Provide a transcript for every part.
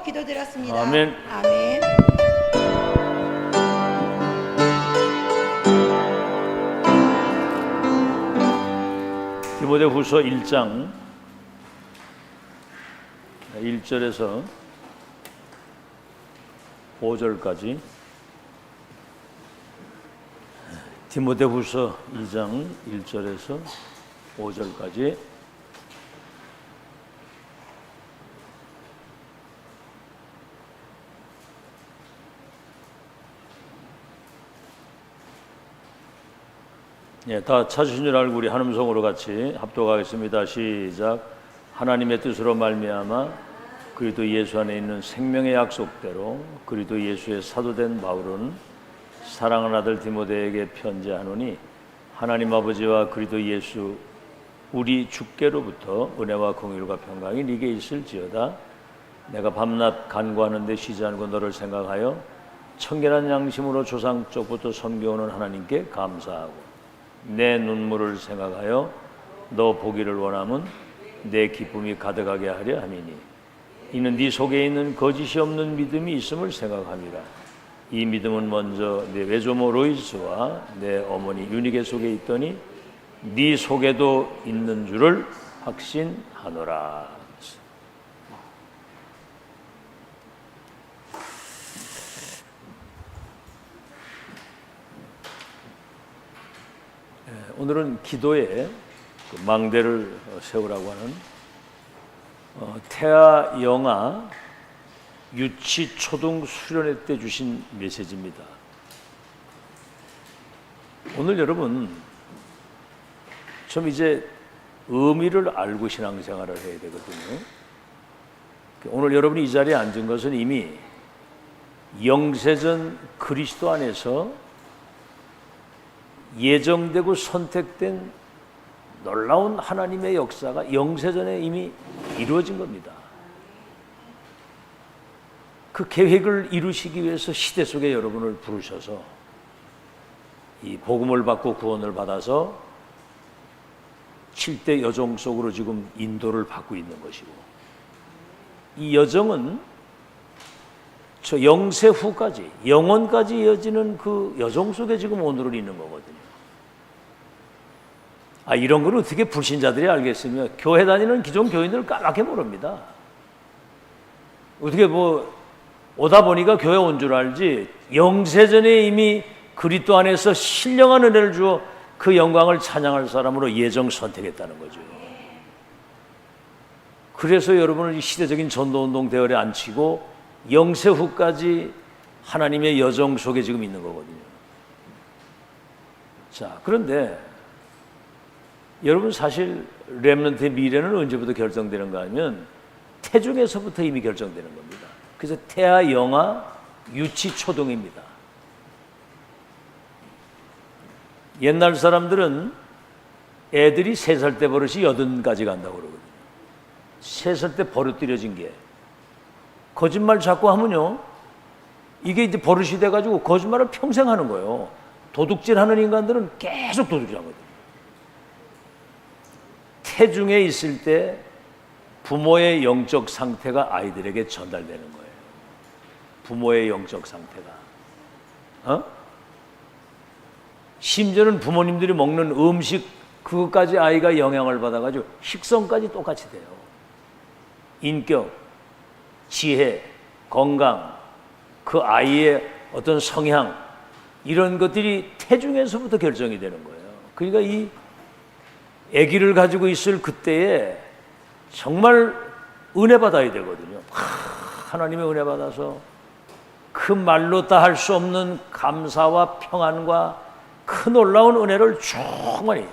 기도드렸습니다. 아멘. 아멘. 디모데후서 1장 1절에서 5절까지, 디모데후서 2장 1절에서 5절까지 다 찾으신 줄 알고 우리 한 음성으로 같이 합독하겠습니다. 시작. 하나님의 뜻으로 말미암아 그리스도 예수 안에 있는 생명의 약속대로 그리스도 예수의 사도된 바울은 사랑하는 아들 디모데에게 편지하노니, 하나님 아버지와 그리스도 예수 우리 주께로부터 은혜와 공의와 평강이 네게 있을지어다. 내가 밤낮 간구하는 데 쉬지 않고 너를 생각하여 청결한 양심으로 조상 쪽부터 섬겨오는 하나님께 감사하고, 내 눈물을 생각하여 너 보기를 원함은 내 기쁨이 가득하게 하려 함이니, 이는 네 속에 있는 거짓이 없는 믿음이 있음을 생각함이라. 이 믿음은 먼저 내 외조모 로이스와 내 어머니 유니게 속에 있더니 네 속에도 있는 줄을 확신하노라. 오늘은 기도에 망대를 세우라고 하는 태아 영아 유치 초등 수련회 때 주신 메시지입니다. 오늘 여러분 좀 이제 의미를 알고 신앙생활을 해야 되거든요. 오늘 여러분이 이 자리에 앉은 것은 이미 영세전 그리스도 안에서 예정되고 선택된 놀라운 하나님의 역사가 영세전에 이미 이루어진 겁니다. 그 계획을 이루시기 위해서 시대 속에 여러분을 부르셔서 이 복음을 받고 구원을 받아서 7대 여정 속으로 지금 인도를 받고 있는 것이고, 이 여정은 저 영세 후까지 영원까지 이어지는 그 여정 속에 지금 오늘은 있는 거거든요. 이런 걸 어떻게 불신자들이 알겠으며 교회 다니는 기존 교인들은 까맣게 모릅니다. 어떻게 오다 보니까 교회 온 줄 알지, 영세전에 이미 그리스도 안에서 신령한 은혜를 주어 그 영광을 찬양할 사람으로 예정 선택했다는 거죠. 그래서 여러분은 이 시대적인 전도운동 대열에 앉히고 영세 후까지 하나님의 여정 속에 지금 있는 거거든요. 자, 그런데 여러분 사실 렘넌트의 미래는 언제부터 결정되는가 하면 태중에서부터 이미 결정되는 겁니다. 그래서 태아, 영아, 유치, 초등입니다. 옛날 사람들은 애들이 3살 때 버릇이 80까지 간다고 그러거든요. 3살 때 버릇들여진 게 거짓말 자꾸 하면요, 이게 이제 버릇이 돼가지고 거짓말을 평생 하는 거예요. 도둑질 하는 인간들은 계속 도둑질하거든요. 태중에 있을 때 부모의 영적 상태가 아이들에게 전달되는 거예요. 부모의 영적 상태가. 심지어는 부모님들이 먹는 음식 그것까지 아이가 영향을 받아가지고 식성까지 똑같이 돼요. 인격, 지혜, 건강, 그 아이의 어떤 성향, 이런 것들이 태중에서부터 결정이 되는 거예요. 그러니까 이 아기를 가지고 있을 그때에 정말 은혜 받아야 되거든요. 하나님의 은혜 받아서 그 말로 다 할 수 없는 감사와 평안과 큰 놀라운 은혜를 충만히.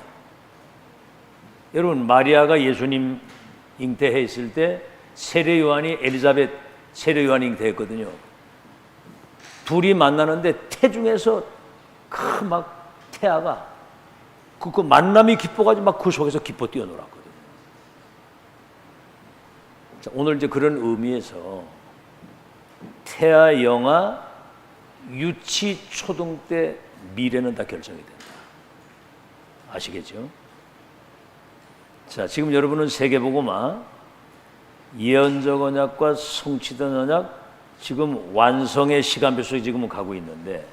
여러분, 마리아가 예수님 잉태해 있을 때 세례 요한이 엘리자벳 세례 요한 잉태했거든요. 둘이 만나는데 태중에서 그 막 태아가 그 만남이 기뻐가지고 막 그 속에서 기뻐 뛰어놀았거든요. 자, 오늘 이제 그런 의미에서 태아, 영아, 유치, 초등 때 미래는 다 결정이 된다. 아시겠죠? 자, 지금 여러분은 세계복음화 예언적 언약과 성취된 언약, 지금 완성의 시간표 속에 지금은 가고 있는데,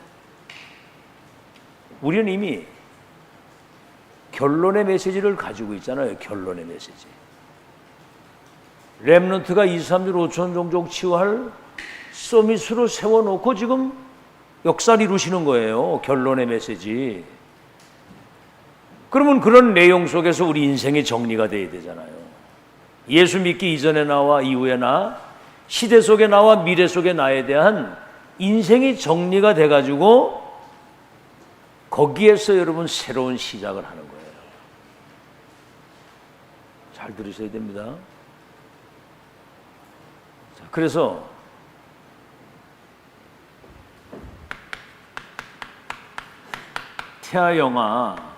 우리는 이미 결론의 메시지를 가지고 있잖아요. 결론의 메시지. 렘넌트가 2, 3주 5천 종족 치유할 서밋으로 세워놓고 지금 역사를 이루시는 거예요. 결론의 메시지. 그러면 그런 내용 속에서 우리 인생이 정리가 돼야 되잖아요. 예수 믿기 이전에 나와 이후에 나, 시대 속에 나와 미래 속의 나에 대한 인생이 정리가 돼가지고 거기에서 여러분 새로운 시작을 하는 거예요. 잘 들으셔야 됩니다. 자, 그래서 태아 영아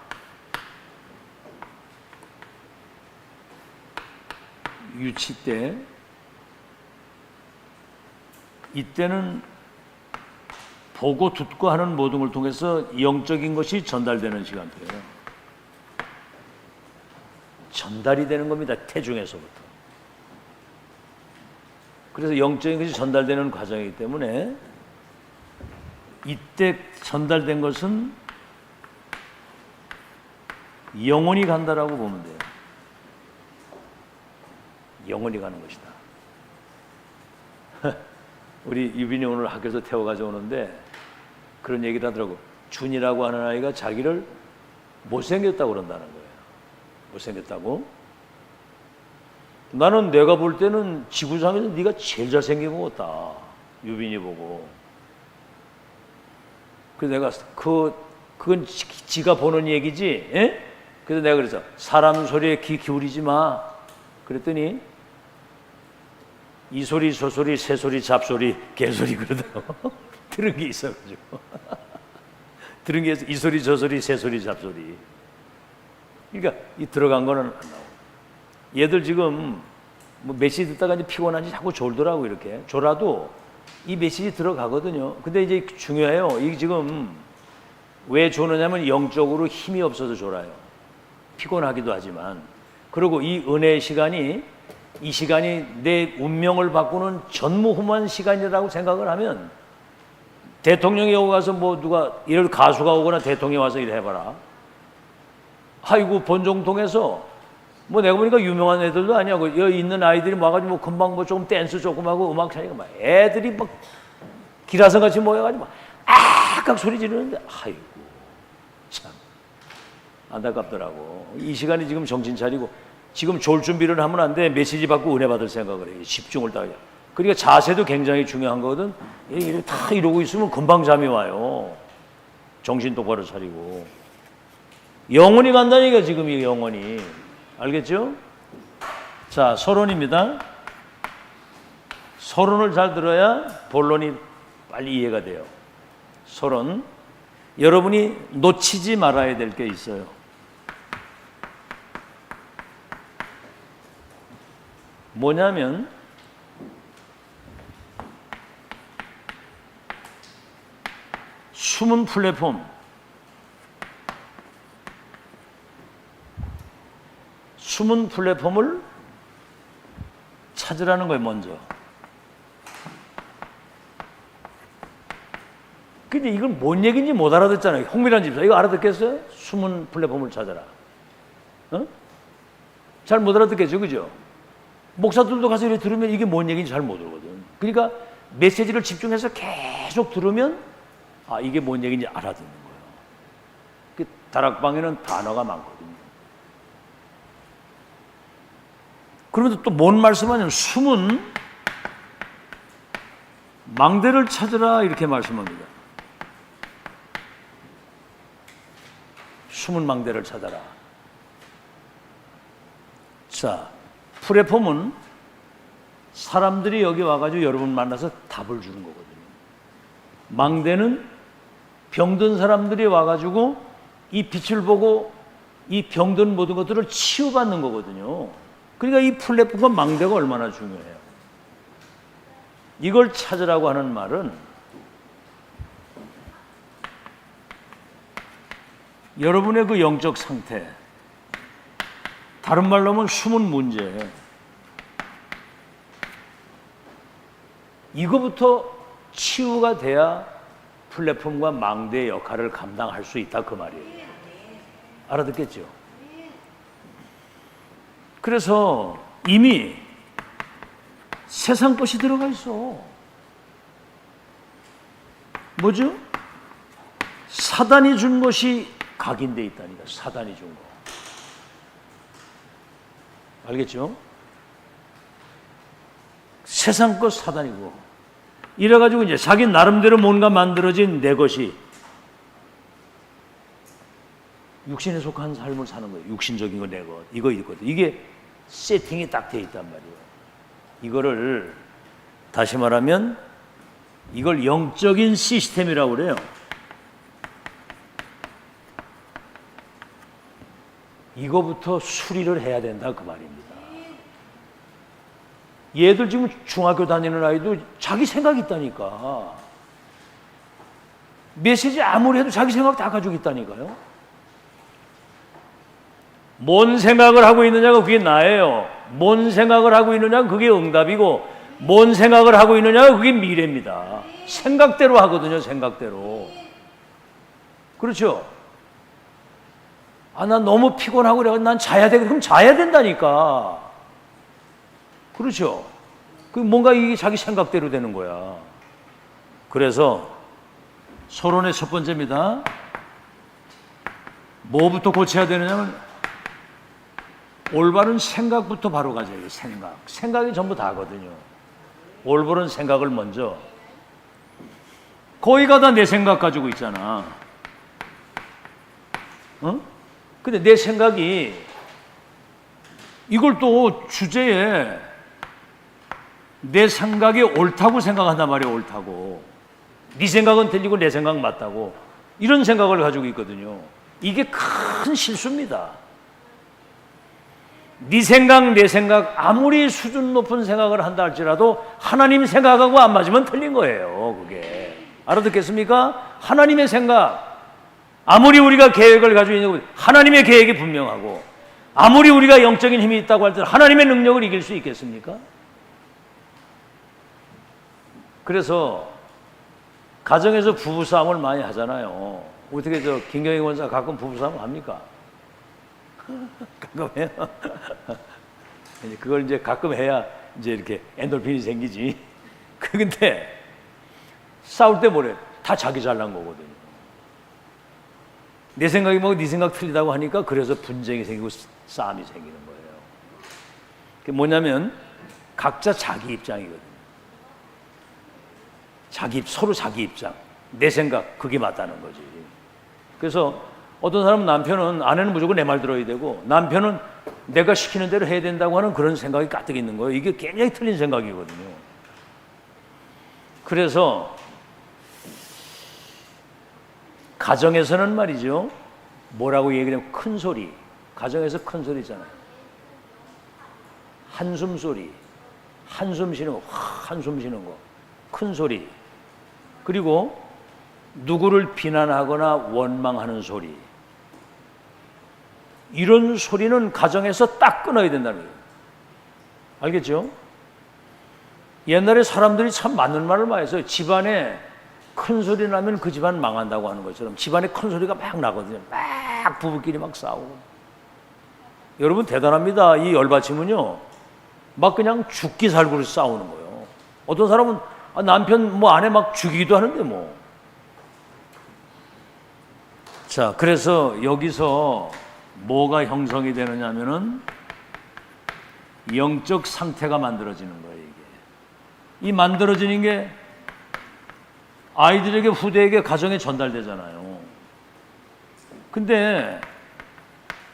유치 때, 이때는 보고 듣고 하는 모든 걸 통해서 영적인 것이 전달되는 시간표예요. 전달이 되는 겁니다. 태중에서부터. 그래서 영적인 것이 전달되는 과정이기 때문에 이때 전달된 것은 영원히 간다라고 보면 돼요. 영원히 가는 것이다. 우리 유빈이 오늘 학교에서 태워가지고 오는데 그런 얘기를 하더라고. 준이라고 하는 아이가 자기를 못생겼다고 그런다는 거예요. 못생겼다고. 나는 내가 볼 때는 지구상에서 네가 제일 잘생긴 것 같다. 유빈이 보고. 그래서 내가 그건 지가 보는 얘기지. 에? 그래서 내가 그래서 사람 소리에 귀 기울이지 마. 그랬더니 이 소리 저 소리 새 소리 잡소리 개소리 그러더라고. 들은 게 있어가지고. 들은 게 이 소리 저 소리 새 소리 잡소리. 그러니까 이 들어간 거는 안 나오고. 얘들 지금 뭐 메시지 듣다가 이제 피곤한지 자꾸 졸더라고. 이렇게 졸아도 이 메시지 들어가거든요. 근데 이제 중요해요. 이게 지금 왜 조느냐면 영적으로 힘이 없어서 졸아요. 피곤하기도 하지만. 그리고 이 은혜의 시간이, 이 시간이 내 운명을 바꾸는 전무후무한 시간이라고 생각을 하면, 대통령이 오고 가서 뭐 누가 이럴 가수가 오거나 대통령이 와서 이래 해봐라. 아이고 본정통에서 뭐 내가 보니까 유명한 애들도 아니야. 여기 있는 아이들이 와가지고 뭐 금방 뭐 조금 댄스 조금 하고 음악 차니까 막 애들이 막 기라성 같이 모여가지고 막 아깍 소리 지르는데, 아이고 참 안타깝더라고. 이 시간이 지금 정신 차리고 지금 졸 준비를 하면 안 돼. 메시지 받고 은혜 받을 생각을 해. 집중을 다 해. 그러니까 자세도 굉장히 중요한 거거든. 이렇게 다 이러고 있으면 금방 잠이 와요. 정신 똑바로 차리고. 영원히 간다니까 지금 이 영원히. 알겠죠? 자, 서론입니다. 서론을 잘 들어야 본론이 빨리 이해가 돼요. 서론. 여러분이 놓치지 말아야 될 게 있어요. 뭐냐면 숨은 플랫폼. 숨은 플랫폼을 찾으라는 거예요, 먼저. 근데 이건 뭔 얘기인지 못 알아듣잖아요. 홍미란 집사, 이거 알아듣겠어요? 숨은 플랫폼을 찾아라. 어? 잘 못 알아듣겠죠, 그죠? 목사들도 가서 이렇게 들으면 이게 뭔 얘기인지 잘 못 알거든. 그러니까 메시지를 집중해서 계속 들으면 아, 이게 뭔 얘기인지 알아듣는 거예요. 다락방에는 단어가 많거든요. 그러면서 또 뭔 말씀하냐면 숨은 망대를 찾으라 이렇게 말씀합니다. 숨은 망대를 찾아라. 자, 플랫폼은 사람들이 여기 와가지고 여러분 만나서 답을 주는 거거든요. 망대는 병든 사람들이 와가지고 이 빛을 보고 이 병든 모든 것들을 치유받는 거거든요. 그러니까 이 플랫폼과 망대가 얼마나 중요해요. 이걸 찾으라고 하는 말은 여러분의 그 영적 상태, 다른 말로 하면 숨은 문제, 이거부터 치유가 돼야 플랫폼과 망대의 역할을 감당할 수 있다 그 말이에요. 알아듣겠죠? 그래서 이미 세상 것이 들어가 있어. 뭐죠? 사단이 준 것이 각인돼 있다니까. 사단이 준 거. 알겠죠? 세상 것 사단이고. 이래가지고 이제 자기 나름대로 뭔가 만들어진 내 것이 육신에 속한 삶을 사는 거예요. 육신적인 거 내 것. 이거 있거든. 이게 세팅이 딱 돼 있단 말이에요. 이거를 다시 말하면 이걸 영적인 시스템이라고 그래요. 이거부터 수리를 해야 된다 그 말입니다. 얘들 지금 중학교 다니는 아이도 자기 생각이 있다니까. 메시지 아무리 해도 자기 생각 다 가지고 있다니까요. 뭔 생각을 하고 있느냐가 그게 나예요. 뭔 생각을 하고 있느냐가 그게 응답이고, 뭔 생각을 하고 있느냐가 그게 미래입니다. 생각대로 하거든요. 생각대로. 그렇죠? 아, 난 너무 피곤하고 그래. 난 자야 돼. 그럼 자야 된다니까. 그렇죠? 그 뭔가 이게 자기 생각대로 되는 거야. 그래서 서론의 첫 번째입니다. 뭐부터 고쳐야 되느냐면 올바른 생각부터 바로 가져야 돼요. 생각. 생각이 전부 다거든요. 올바른 생각을 먼저. 거기가 다 내 생각 가지고 있잖아. 어? 근데 내 생각이 이걸 또 주제에 내 생각이 옳다고 생각한단 말이에요. 옳다고. 네 생각은 틀리고 내 생각 맞다고. 이런 생각을 가지고 있거든요. 이게 큰 실수입니다. 네 생각, 내 생각 아무리 수준 높은 생각을 한다 할지라도 하나님 생각하고 안 맞으면 틀린 거예요. 그게. 알아듣겠습니까? 하나님의 생각 아무리 우리가 계획을 가지고 있는 하나님의 계획이 분명하고 아무리 우리가 영적인 힘이 있다고 할 때 하나님의 능력을 이길 수 있겠습니까? 그래서 가정에서 부부싸움을 많이 하잖아요. 어떻게 김경희 원사 가끔 부부싸움 합니까? 가끔 해요. 그걸 이제 가끔 해야 이제 이렇게 엔돌핀이 생기지. 근데 싸울 때 뭐래? 다 자기 잘난 거거든요. 내 생각이 뭐 네 생각 틀리다고 하니까 그래서 분쟁이 생기고 싸움이 생기는 거예요. 그게 뭐냐면 각자 자기 입장이거든요. 서로 자기 입장, 내 생각 그게 맞다는 거지. 그래서 어떤 사람은 남편은 아내는 무조건 내 말 들어야 되고 남편은 내가 시키는 대로 해야 된다고 하는 그런 생각이 가득 있는 거예요. 이게 굉장히 틀린 생각이거든요. 그래서 가정에서는 말이죠. 뭐라고 얘기하면 큰 소리. 가정에서 큰 소리 있잖아요. 한숨 소리. 한숨 쉬는 거. 한숨 쉬는 거. 큰 소리. 그리고 누구를 비난하거나 원망하는 소리. 이런 소리는 가정에서 딱 끊어야 된다는 거예요. 알겠죠? 옛날에 사람들이 참 맞는 말을 많이 했어요. 집안에 큰 소리 나면 그 집안 망한다고 하는 것처럼 집안에 큰 소리가 막 나거든요. 막 부부끼리 막 싸우고. 여러분 대단합니다. 이 열받침은요. 막 그냥 죽기 살고를 싸우는 거예요. 어떤 사람은 남편 뭐 아내 막 죽이기도 하는데 뭐. 자, 그래서 여기서 뭐가 형성이 되느냐 하면은 영적 상태가 만들어지는 거예요, 이게. 이 만들어지는 게 아이들에게, 후대에게, 가정에 전달되잖아요. 근데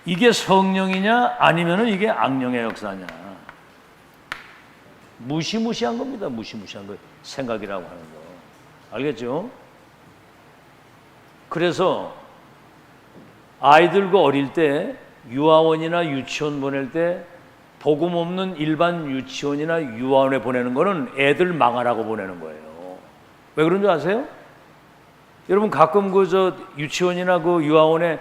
이게 성령이냐 아니면은 이게 악령의 역사냐. 무시무시한 겁니다. 무시무시한 거. 생각이라고 하는 거. 알겠죠? 그래서 아이들과 어릴 때 유아원이나 유치원 보낼 때 복음 없는 일반 유치원이나 유아원에 보내는 거는 애들 망하라고 보내는 거예요. 왜 그런 줄 아세요? 여러분 가끔 유치원이나 유아원에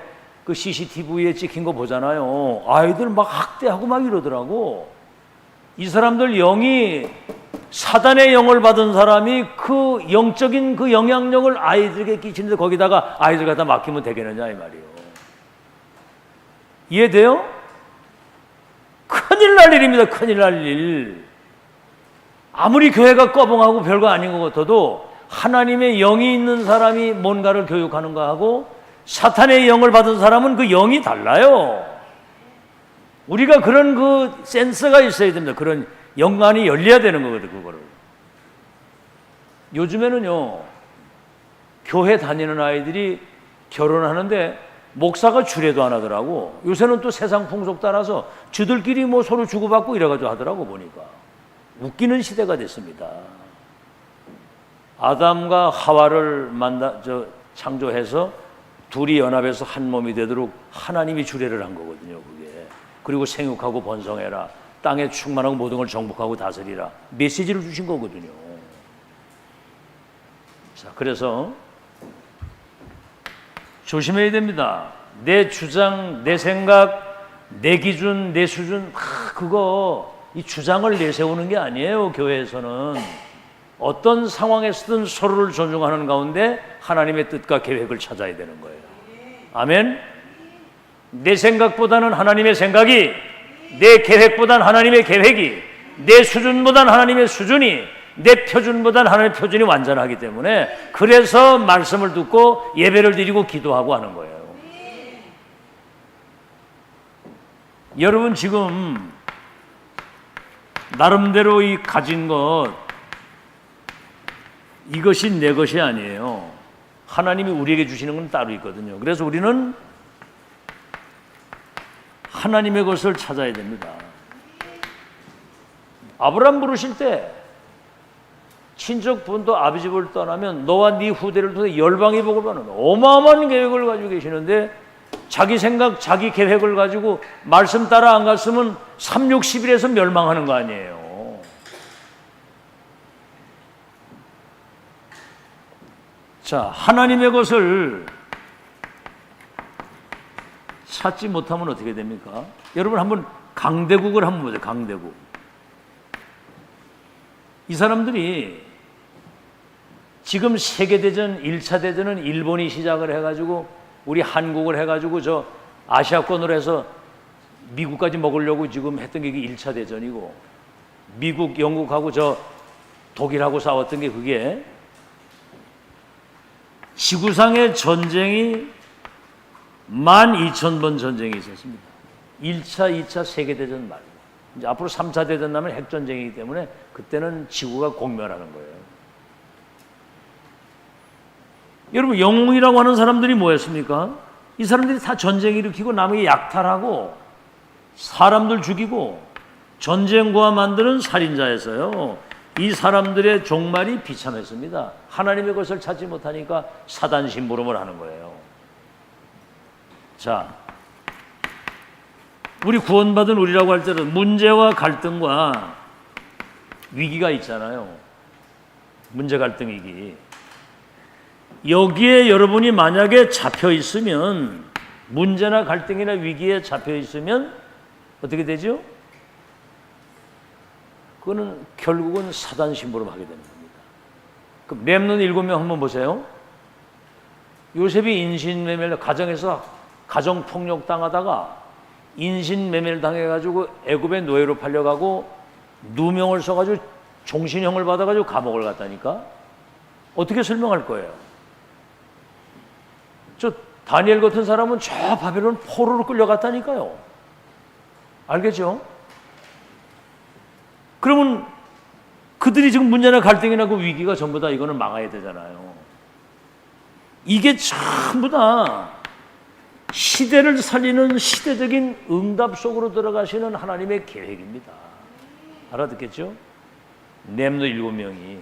CCTV에 찍힌 거 보잖아요. 아이들 막 학대하고 막 이러더라고. 이 사람들 영이 사단의 영을 받은 사람이 그 영적인 그 영향력을 아이들에게 끼치는데 거기다가 아이들 갖다 맡기면 되겠느냐 이 말이에요. 이해돼요? 큰일 날 일입니다. 큰일 날 일. 아무리 교회가 꺼벙하고 별거 아닌 것 같아도 하나님의 영이 있는 사람이 뭔가를 교육하는 거하고 사탄의 영을 받은 사람은 그 영이 달라요. 우리가 그런 그 센서가 있어야 됩니다. 그런 영안이 열려야 되는 거거든요. 그거를. 요즘에는요, 교회 다니는 아이들이 결혼하는데 목사가 주례도 안 하더라고. 요새는 또 세상 풍속 따라서 주들끼리 뭐 서로 주고받고 이래가지고 하더라고 보니까. 웃기는 시대가 됐습니다. 아담과 하와를 창조해서 둘이 연합해서 한 몸이 되도록 하나님이 주례를 한 거거든요. 그게. 그리고 생육하고 번성해라. 땅에 충만하고 모든 걸 정복하고 다스리라. 메시지를 주신 거거든요. 자, 그래서 조심해야 됩니다. 내 주장, 내 생각, 내 기준, 내 수준, 이 주장을 내세우는 게 아니에요. 교회에서는 어떤 상황에서든 서로를 존중하는 가운데 하나님의 뜻과 계획을 찾아야 되는 거예요. 아멘. 내 생각보다는 하나님의 생각이, 내 계획보다는 하나님의 계획이, 내 수준보다는 하나님의 수준이, 내 표준보다는 하나님의 표준이 완전하기 때문에 그래서 말씀을 듣고 예배를 드리고 기도하고 하는 거예요. 여러분 지금 나름대로 이 가진 것, 이것이 내 것이 아니에요. 하나님이 우리에게 주시는 건 따로 있거든요. 그래서 우리는 하나님의 것을 찾아야 됩니다. 아브라함 부르실 때 친척분도 아버지 집을 떠나면 너와 네 후대를 통해 열방이 복을 받는 어마어마한 계획을 가지고 계시는데 자기 생각, 자기 계획을 가지고 말씀 따라 안 갔으면 3, 60일에서 멸망하는 거 아니에요. 자, 하나님의 것을 찾지 못하면 어떻게 됩니까? 여러분 한번 강대국을 한번 보세요. 강대국. 이 사람들이 지금 세계대전 1차 대전은 일본이 시작을 해가지고 우리 한국을 해가지고 저 아시아권으로 해서 미국까지 먹으려고 지금 했던 게 1차 대전이고 미국, 영국하고 저 독일하고 싸웠던 게 그게 지구상의 전쟁이 12,000번 전쟁이 있었습니다. 1차, 2차 세계대전 말고 이제 앞으로 3차 대전 나면 핵전쟁이기 때문에 그때는 지구가 공멸하는 거예요. 여러분 영웅이라고 하는 사람들이 뭐였습니까? 이 사람들이 다 전쟁 일으키고 남에게 약탈하고 사람들 죽이고 전쟁과 만드는 살인자였어요. 이 사람들의 종말이 비참했습니다. 하나님의 것을 찾지 못하니까 사단 심부름을 하는 거예요. 자, 우리 구원받은 우리라고 할 때는 문제와 갈등과 위기가 있잖아요. 문제, 갈등, 위기. 여기에 여러분이 만약에 잡혀 있으면, 문제나 갈등이나 위기에 잡혀 있으면 어떻게 되죠? 그거는 결국은 사단 심부름 하게 되는 겁니다. 그럼 렘넌트 7명 한번 보세요. 요셉이 인신매매를 가정에서 가정폭력 당하다가 인신매매를 당해가지고 애굽의 노예로 팔려가고 누명을 써가지고 종신형을 받아가지고 감옥을 갔다니까? 어떻게 설명할 거예요? 저 다니엘 같은 사람은 저 바벨론 포로로 끌려갔다니까요. 알겠죠? 그러면 그들이 지금 문제나 갈등이나 그 위기가 전부 다 이거는 막아야 되잖아요. 이게 전부 다 시대를 살리는 시대적인 응답 속으로 들어가시는 하나님의 계획입니다. 알아듣겠죠? 렘넌트 7명이.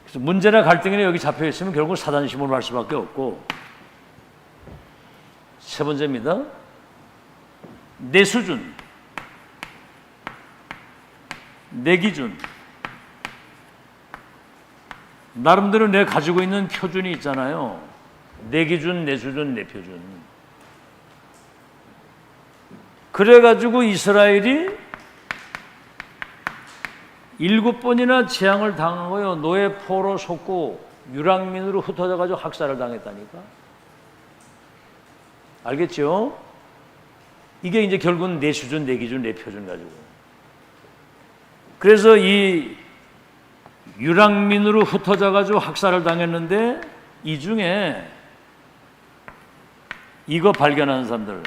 그래서 문제나 갈등이나 여기 잡혀 있으면 결국 사단 심부름을 할 수밖에 없고, 세 번째입니다. 내 수준, 내 기준, 나름대로 내가 가지고 있는 표준이 있잖아요. 내 기준, 내 수준, 내 표준. 그래가지고 이스라엘이 7번이나 재앙을 당한 거요. 노예 포로 속고 유랑민으로 흩어져 가지고 학살을 당했다니까. 알겠죠? 이게 이제 결국은 내 수준, 내 기준, 내 표준 가지고. 그래서 이 유랑민으로 흩어져 가지고 학살을 당했는데 이 중에 이거 발견하는 사람들,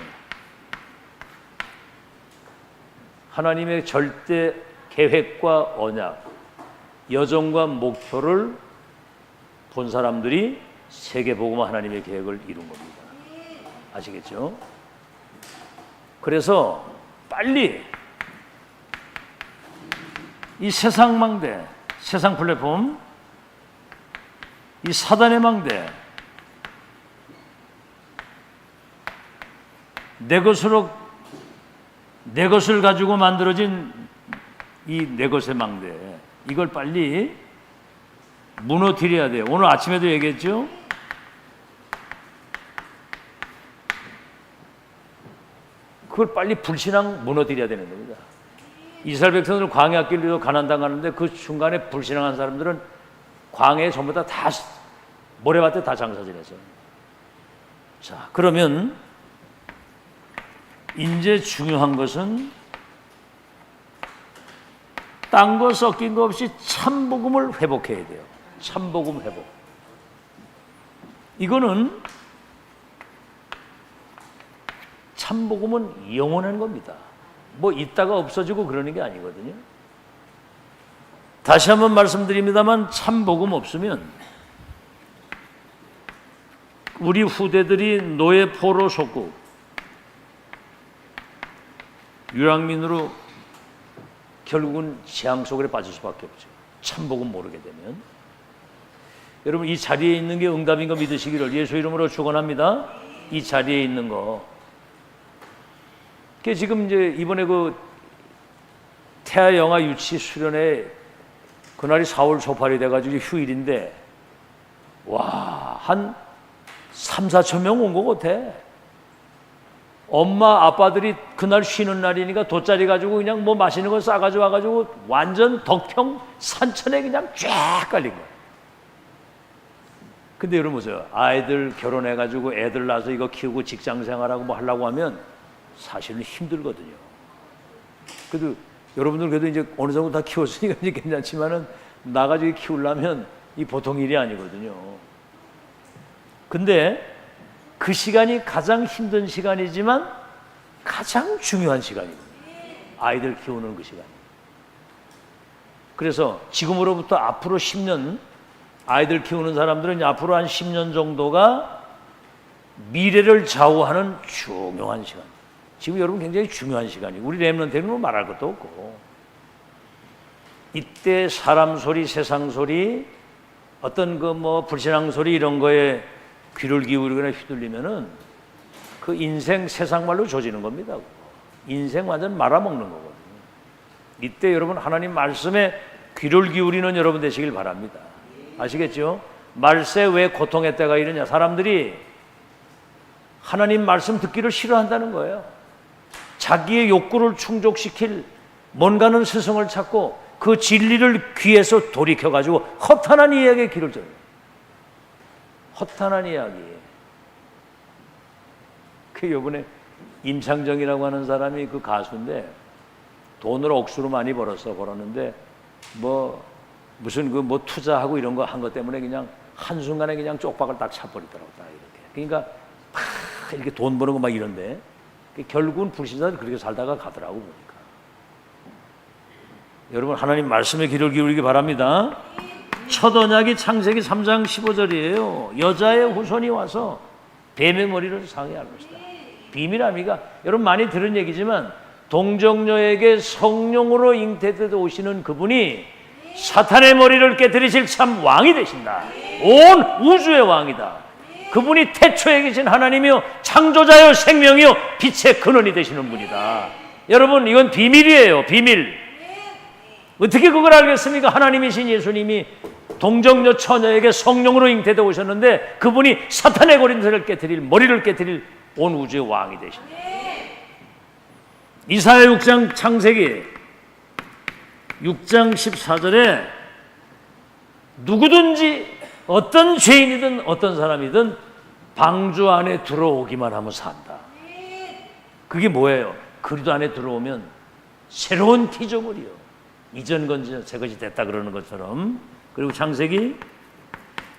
하나님의 절대 계획과 언약, 여정과 목표를 본 사람들이 세계복음 하나님의 계획을 이룬 겁니다. 아시겠죠? 그래서 빨리 이 세상 망대, 세상 플랫폼, 이 사단의 망대, 내 것을 가지고 만들어진 이 내 것의 망대, 이걸 빨리 무너뜨려야 돼요. 오늘 아침에도 얘기했죠? 그걸 빨리 불신앙 무너뜨려야 되는 겁니다. 이스라엘 백성들 광야 길로 가난당하는데 그 중간에 불신앙한 사람들은 광야에 전부 다 모래밭에 다 장사 지냈어요. 자, 그러면 이제 중요한 것은 딴 거 섞인 거 없이 참복음을 회복해야 돼요. 참복음 회복. 이거는 참복음은 영원한 겁니다. 뭐 있다가 없어지고 그러는 게 아니거든요. 다시 한번 말씀드립니다만 참복음 없으면 우리 후대들이 노예 포로 속고 유랑민으로 결국은 재앙 속에 빠질 수밖에 없죠. 참복음 모르게 되면. 여러분 이 자리에 있는 게 응답인 거 믿으시기를 예수 이름으로 축원합니다. 이 자리에 있는 거. 그 지금 이제 이번에 그 태아 영아 유치 수련회 그날이 4월 초팔이 돼가지고 휴일인데 와, 한 3, 4천 명 온 것 같아. 엄마 아빠들이 그날 쉬는 날이니까 돗자리 가지고 그냥 뭐 맛있는 거 싸가지고 와가지고 완전 덕평 산천에 그냥 쫙 깔린 거야. 근데 여러분 보세요. 아이들 결혼해가지고 애들 낳아서 이거 키우고 직장 생활하고 뭐 하려고 하면 사실은 힘들거든요. 그래도 여러분들 그래도 이제 어느 정도 다 키웠으니까 이제 괜찮지만은 나가지고 키우려면 이 보통 일이 아니거든요. 근데 그 시간이 가장 힘든 시간이지만 가장 중요한 시간이거든요. 아이들 키우는 그 시간. 그래서 지금으로부터 앞으로 10년 아이들 키우는 사람들은 앞으로 한 10년 정도가 미래를 좌우하는 중요한 시간. 지금 여러분 굉장히 중요한 시간이에요. 우리 렘넌트는 말할 것도 없고. 이때 사람 소리, 세상 소리, 어떤 그 뭐 불신앙 소리 이런 거에 귀를 기울이거나 휘둘리면은 그 인생 세상 말로 조지는 겁니다. 인생 완전 말아먹는 거거든요. 이때 여러분 하나님 말씀에 귀를 기울이는 여러분 되시길 바랍니다. 아시겠죠? 말세 왜 고통의 때가 이러냐? 사람들이 하나님 말씀 듣기를 싫어한다는 거예요. 자기의 욕구를 충족시킬 뭔가는 스승을 찾고 그 진리를 귀에서 돌이켜가지고 허탄한 이야기에 귀를 져요. 허탄한 이야기. 그 요번에 임창정이라고 하는 사람이 그 가수인데 돈을 억수로 많이 벌었는데 뭐 무슨 그 뭐 투자하고 이런 거 한 것 때문에 그냥 한순간에 그냥 쪽박을 딱 차버리더라고. 딱 이렇게. 그러니까 막 이렇게 돈 버는 거 막 이런데 결국은 불신자들 그렇게 살다가 가더라고 보니까. 여러분 하나님 말씀에 귀를 기울이기 바랍니다. 첫 언약이 창세기 3장 15절이에요. 여자의 후손이 와서 뱀의 머리를 상해할 것이다. 비밀함이가 여러분 많이 들은 얘기지만 동정녀에게 성령으로 잉태되어 오시는 그분이 사탄의 머리를 깨뜨리실 참 왕이 되신다. 온 우주의 왕이다. 그분이 태초에 계신 하나님이요 창조자요 생명이요 빛의 근원이 되시는 분이다. 여러분 이건 비밀이에요. 비밀. 어떻게 그걸 알겠습니까? 하나님이신 예수님이 동정녀 처녀에게 성령으로 잉태되어 오셨는데 그분이 사탄의 머리를 깨뜨릴 온 우주의 왕이 되신다. 이사야 6장 창세기 6장 14절에 누구든지 어떤 죄인이든 어떤 사람이든 방주 안에 들어오기만 하면 산다. 그게 뭐예요? 그리스도 안에 들어오면 새로운 피조물이요. 이전 건지 새 것이 됐다 그러는 것처럼. 그리고 창세기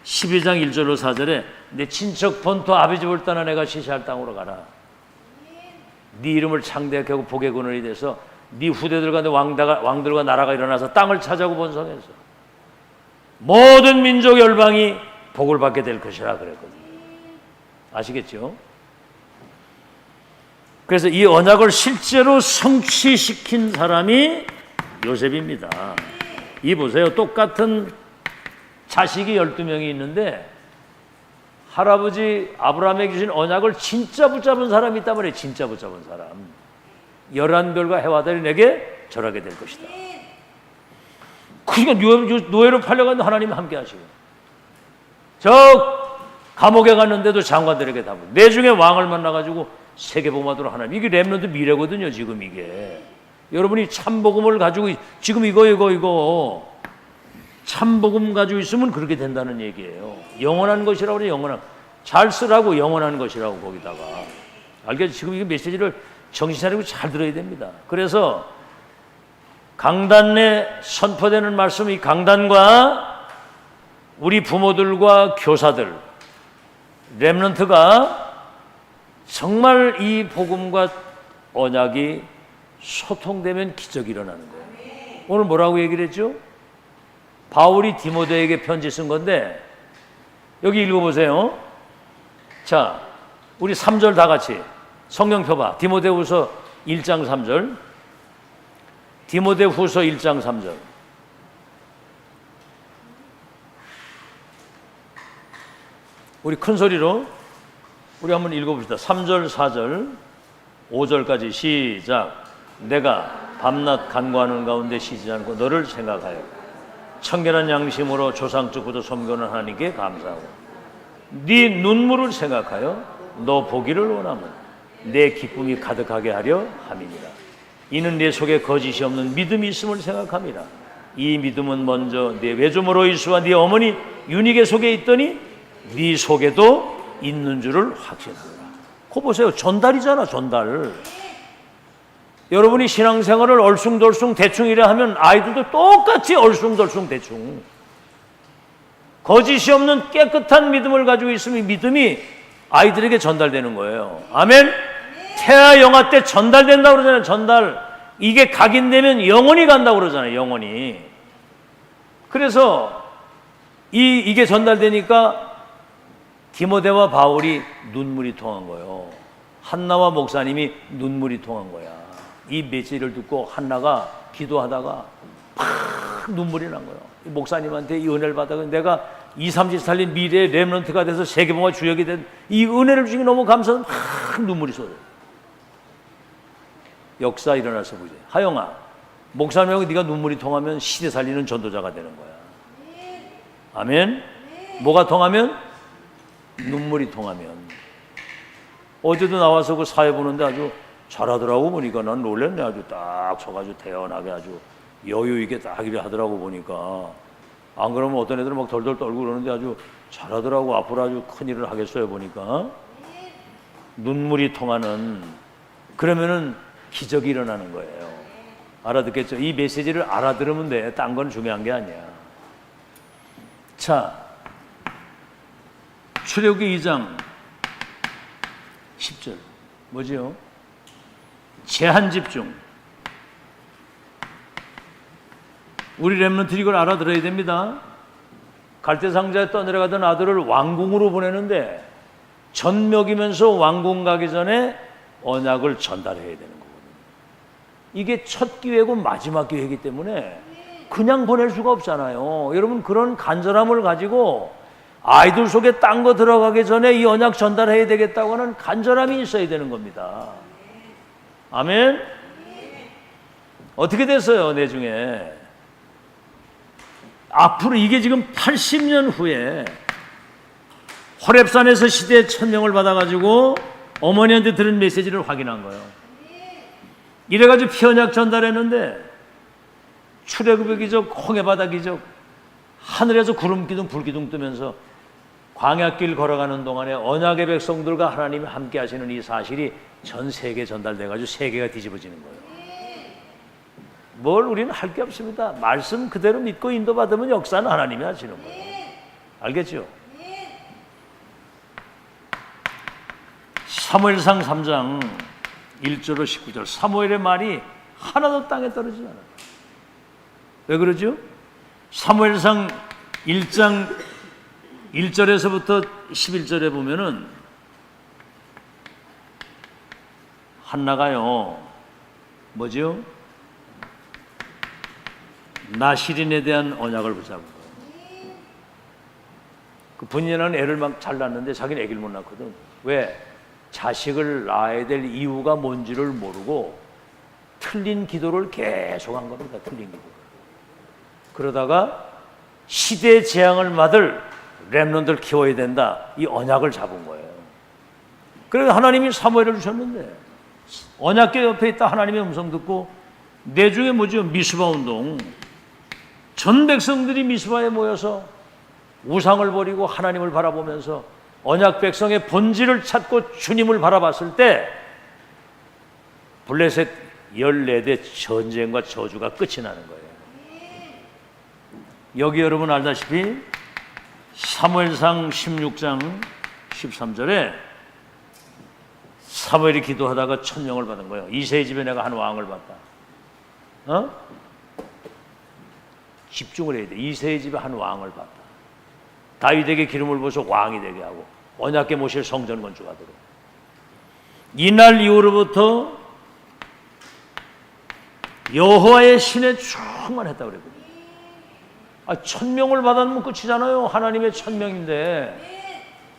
12장 1절로 4절에 내 친척 본토 아비 집을 떠나 내가 시시할 땅으로 가라. 네 이름을 창대하게 하고 복의 근원이 돼서 네 후대들과 네 왕들과 나라가 일어나서 땅을 차지하고 번성해서 모든 민족 열방이 복을 받게 될 것이라 그랬거든요. 아시겠죠? 그래서 이 언약을 실제로 성취시킨 사람이 요셉입니다. 이 보세요. 똑같은 자식이 12명이 있는데 할아버지 아브라함에게 주신 언약을 진짜 붙잡은 사람이 있단 말이에요. 진짜 붙잡은 사람. 11별과 해와들이 내게 절하게 될 것이다. 그러니까 노예로 팔려가는 하나님이 함께 하시고, 저 감옥에 갔는데도 장관들에게 답을, 내 중에 왕을 만나가지고 세계복음하도록 하나님. 이게 렘넌트 미래거든요. 지금 이게 여러분이 참복음을 가지고 지금 이거 참복음 가지고 있으면 그렇게 된다는 얘기예요. 영원한 것이라고 그래요. 영원한, 잘 쓰라고, 영원한 것이라고. 거기다가 알겠죠? 지금 이 메시지를 정신 차리고 잘 들어야 됩니다. 그래서 강단에 선포되는 말씀이, 강단과 우리 부모들과 교사들, 렘넌트가 정말 이 복음과 언약이 소통되면 기적이 일어나는 거예요. 오늘 뭐라고 얘기를 했죠? 바울이 디모데에게 편지 쓴 건데, 여기 읽어보세요. 자, 우리 3절 다 같이 성경 펴봐. 디모데후서 1장 3절. 디모데후서 1장 3절. 우리 큰 소리로 우리 한번 읽어봅시다. 3절, 4절, 5절까지 시작. 내가 밤낮 간구하는 가운데 쉬지 않고 너를 생각하여 청결한 양심으로 조상적부터 섬겨는 하나님께 감사하고 네 눈물을 생각하여 너 보기를 원하면 내 기쁨이 가득하게 하려 함이니라. 이는 내 속에 거짓이 없는 믿음이 있음을 생각함이라. 이 믿음은 먼저 네 외조모 로이스와 네 어머니 유니게 속에 있더니 네 속에도 있는 줄을 확신하노라. 그거 보세요. 전달이잖아. 전달. 여러분이 신앙생활을 얼숭덜숭 대충 이래 하면 아이들도 똑같이 얼숭덜숭 대충. 거짓이 없는 깨끗한 믿음을 가지고 있으면 믿음이 아이들에게 전달되는 거예요. 아멘. 태아 영아 때 전달된다고 그러잖아요. 전달. 이게 각인되면 영원히 간다고 그러잖아요. 영원히. 그래서 이게 전달되니까 디모데와 바울이 눈물이 통한 거예요. 한나와 목사님이 눈물이 통한 거야. 이 메시지를 듣고 한나가 기도하다가 팍 눈물이 난 거예요. 목사님한테 이 은혜를 받아서 내가 20, 30 살린 미래의 렘넌트가 돼서 세계복음화 주역이 된 이 은혜를 주시기 너무 감사해서 막 눈물이 쏟아요. 역사 일어나서 보지. 하영아, 목사님하고 네가 눈물이 통하면 시대 살리는 전도자가 되는 거야. 아멘. 뭐가 통하면? 눈물이 통하면. 어제도 나와서 그 사회 보는데 아주 잘하더라고 보니까 난 놀랐네. 아주 딱 서가지고 태연하게 아주 여유 있게 딱 이렇게 하더라고 보니까. 안 그러면 어떤 애들은 막 덜덜 떨고 그러는데 아주 잘하더라고. 앞으로 아주 큰일을 하겠어요 보니까. 눈물이 통하는, 그러면은 기적이 일어나는 거예요. 알아듣겠죠? 이 메시지를 알아들으면 돼. 딴 건 중요한 게 아니야. 자, 출애굽기 2장 10절 뭐지요? 제한 집중. 우리 렘넌트들이 이걸 알아들어야 됩니다. 갈대상자에 떠내려가던 아들을 왕궁으로 보내는데 전 먹이면서 왕궁 가기 전에 언약을 전달해야 되는 거거든요. 이게 첫 기회고 마지막 기회이기 때문에 그냥 보낼 수가 없잖아요. 여러분, 그런 간절함을 가지고 아이들 속에 딴 거 들어가기 전에 이 언약 전달해야 되겠다고 하는 간절함이 있어야 되는 겁니다. 아멘. 어떻게 됐어요? 내 중에 앞으로 이게 지금 80년 후에 호렙산에서 시대의 천명을 받아가지고 어머니한테 들은 메시지를 확인한 거예요. 이래가지고 피언약 전달했는데 출애굽의 기적, 홍해바다 기적, 하늘에서 구름 기둥, 불 기둥 뜨면서 광야길 걸어가는 동안에 언약의 백성들과 하나님이 함께 하시는 이 사실이 전 세계에 전달돼가지고 세계가 뒤집어지는 거예요. 뭘 우리는 할 게 없습니다. 말씀 그대로 믿고 인도받으면 역사는 하나님이 하시는 거예요. 알겠죠? 사무엘상 3장 1절로 19절, 사무엘의 말이 하나도 땅에 떨어지지 않아요. 왜 그러죠? 사무엘상 1장 1절에서부터 11절에 보면은 한나가요, 뭐죠? 나실인에 대한 언약을 붙잡은 거예요. 그 본인은 애를 막 잘 낳는데 자기는 애기를 못 낳거든. 왜? 자식을 낳아야 될 이유가 뭔지를 모르고 틀린 기도를 계속한 겁니다. 틀린 기도를. 그러다가 시대의 재앙을 맞을 렘넌트를 키워야 된다, 이 언약을 잡은 거예요. 그래서 하나님이 사무엘을 주셨는데 언약궤 옆에 있다 하나님의 음성 듣고 내 중에 뭐죠? 미스바 운동. 전 백성들이 미스바에 모여서 우상을 버리고 하나님을 바라보면서 언약 백성의 본질을 찾고 주님을 바라봤을 때 블레셋 14대 전쟁과 저주가 끝이 나는 거예요. 여기 여러분 알다시피 사무엘상 16장 13절에 사무엘이 기도하다가 1000명을 받은 거예요. 이새의 집에 내가 한 왕을 봤다. 집중을 해야 돼. 이새의 집에 한 왕을 봤다. 다윗에게 기름을 부어서 왕이 되게 하고 언약궤 모실 성전 건축하도록. 이날 이후로부터 여호와의 신에 충만했다고 그랬거든요. 1000명을 받았으면 끝이잖아요. 하나님의 1000명인데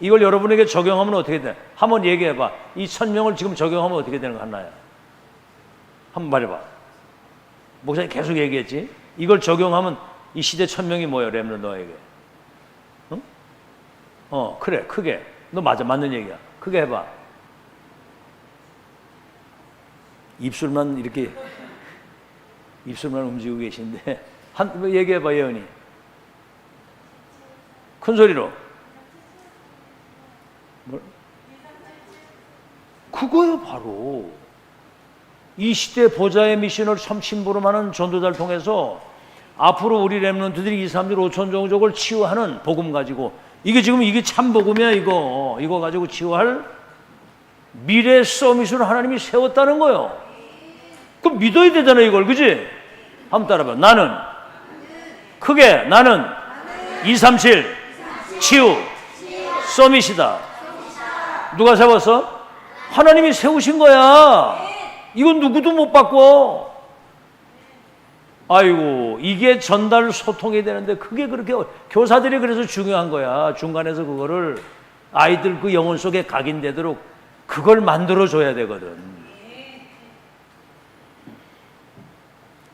이걸 여러분에게 적용하면 어떻게 돼? 한번 얘기해봐. 이 1000명을 지금 적용하면 어떻게 되는 거 같나요? 한번 말해봐. 목사님 계속 얘기했지. 이걸 적용하면 이 시대 1000명이 뭐예요? 렘넌트 너에게. 응? 그래, 크게. 너 맞아, 맞는 얘기야. 크게 해봐. 입술만 이렇게 입술만 움직이고 계신데 얘기해봐, 예언이. 큰 소리로. 그거요, 바로. 이 시대 보좌의 미션을 심부름하는 전도자를 통해서 앞으로 우리 렘넌트들이 2, 3일 5천 종족을 치유하는 복음 가지고, 이게 지금 이게 참 복음이야. 이거 가지고 치유할 미래 서밋을 하나님이 세웠다는 거예요. 그럼 믿어야 되잖아, 이걸. 그지? 한번 따라봐. 나는 크게 나는 237 치유 서밋이다. 누가 세웠어? 하나님이 세우신 거야. 이건 누구도 못 바꿔. 아이고, 이게 전달 소통이 되는데 그게 그렇게 교사들이 그래서 중요한 거야. 중간에서 그거를 아이들 그 영혼 속에 각인되도록 그걸 만들어줘야 되거든.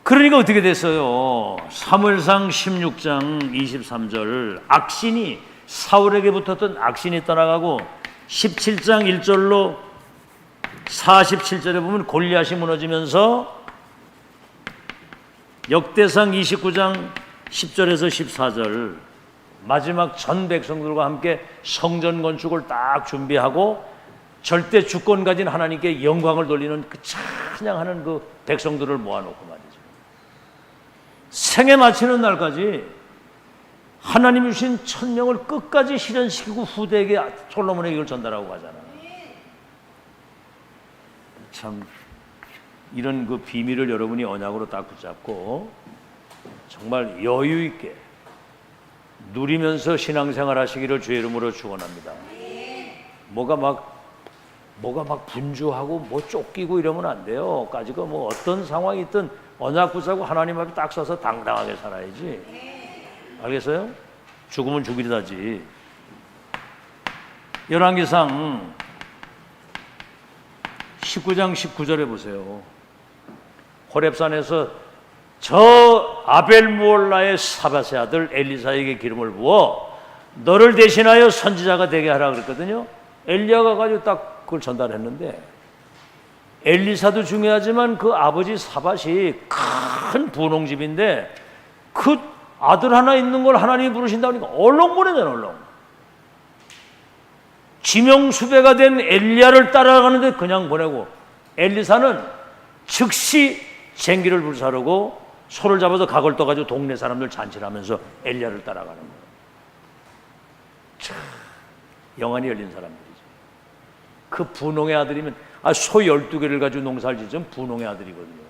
그러니까 어떻게 됐어요? 사무엘상 16장 23절, 악신이, 사울에게 붙었던 악신이 떠나가고 17장 1절로 47절에 보면 골리앗이 무너지면서 역대상 29장 10절에서 14절, 마지막 전 백성들과 함께 성전 건축을 딱 준비하고 절대 주권 가진 하나님께 영광을 돌리는 그 찬양하는 그 백성들을 모아놓고 말이죠. 생애 마치는 날까지 하나님이 주신 1000명을 끝까지 실현시키고 후대에게 솔로몬에게 이걸 전달하고 가잖아. 참 이런 그 비밀을 여러분이 언약으로 딱 붙잡고 정말 여유 있게 누리면서 신앙생활 하시기를 주의 이름으로 축원합니다. 뭐가 막 분주하고 뭐 쫓기고 이러면 안 돼요. 까지가 뭐 어떤 상황이 있든 언약 붙잡고 하나님 앞에 딱 서서 당당하게 살아야지. 알겠어요? 죽으면 죽이다지. 열왕기상 19장 19절에 보세요. 호렙산에서 저 아벨무올라의 사밧의 아들 엘리사에게 기름을 부어 너를 대신하여 선지자가 되게 하라 그랬거든요. 엘리야가 가지고 딱 그걸 전달했는데 엘리사도 중요하지만 그 아버지 사밧이 큰 분홍집인데 그 아들 하나 있는 걸 하나님이 부르신다고 하니까 얼렁 보내잖아. 얼렁. 지명수배가 된 엘리야를 따라가는데 그냥 보내고, 엘리사는 즉시 쟁기를 불사르고 소를 잡아서 각을 떠가지고 동네 사람들 잔치를 하면서 엘리야를 따라가는 거예요. 참 영안이 열린 사람들이죠. 그 분홍의 아들이면 소 12개를 가지고 농사를 짓은 분홍의 아들이거든요.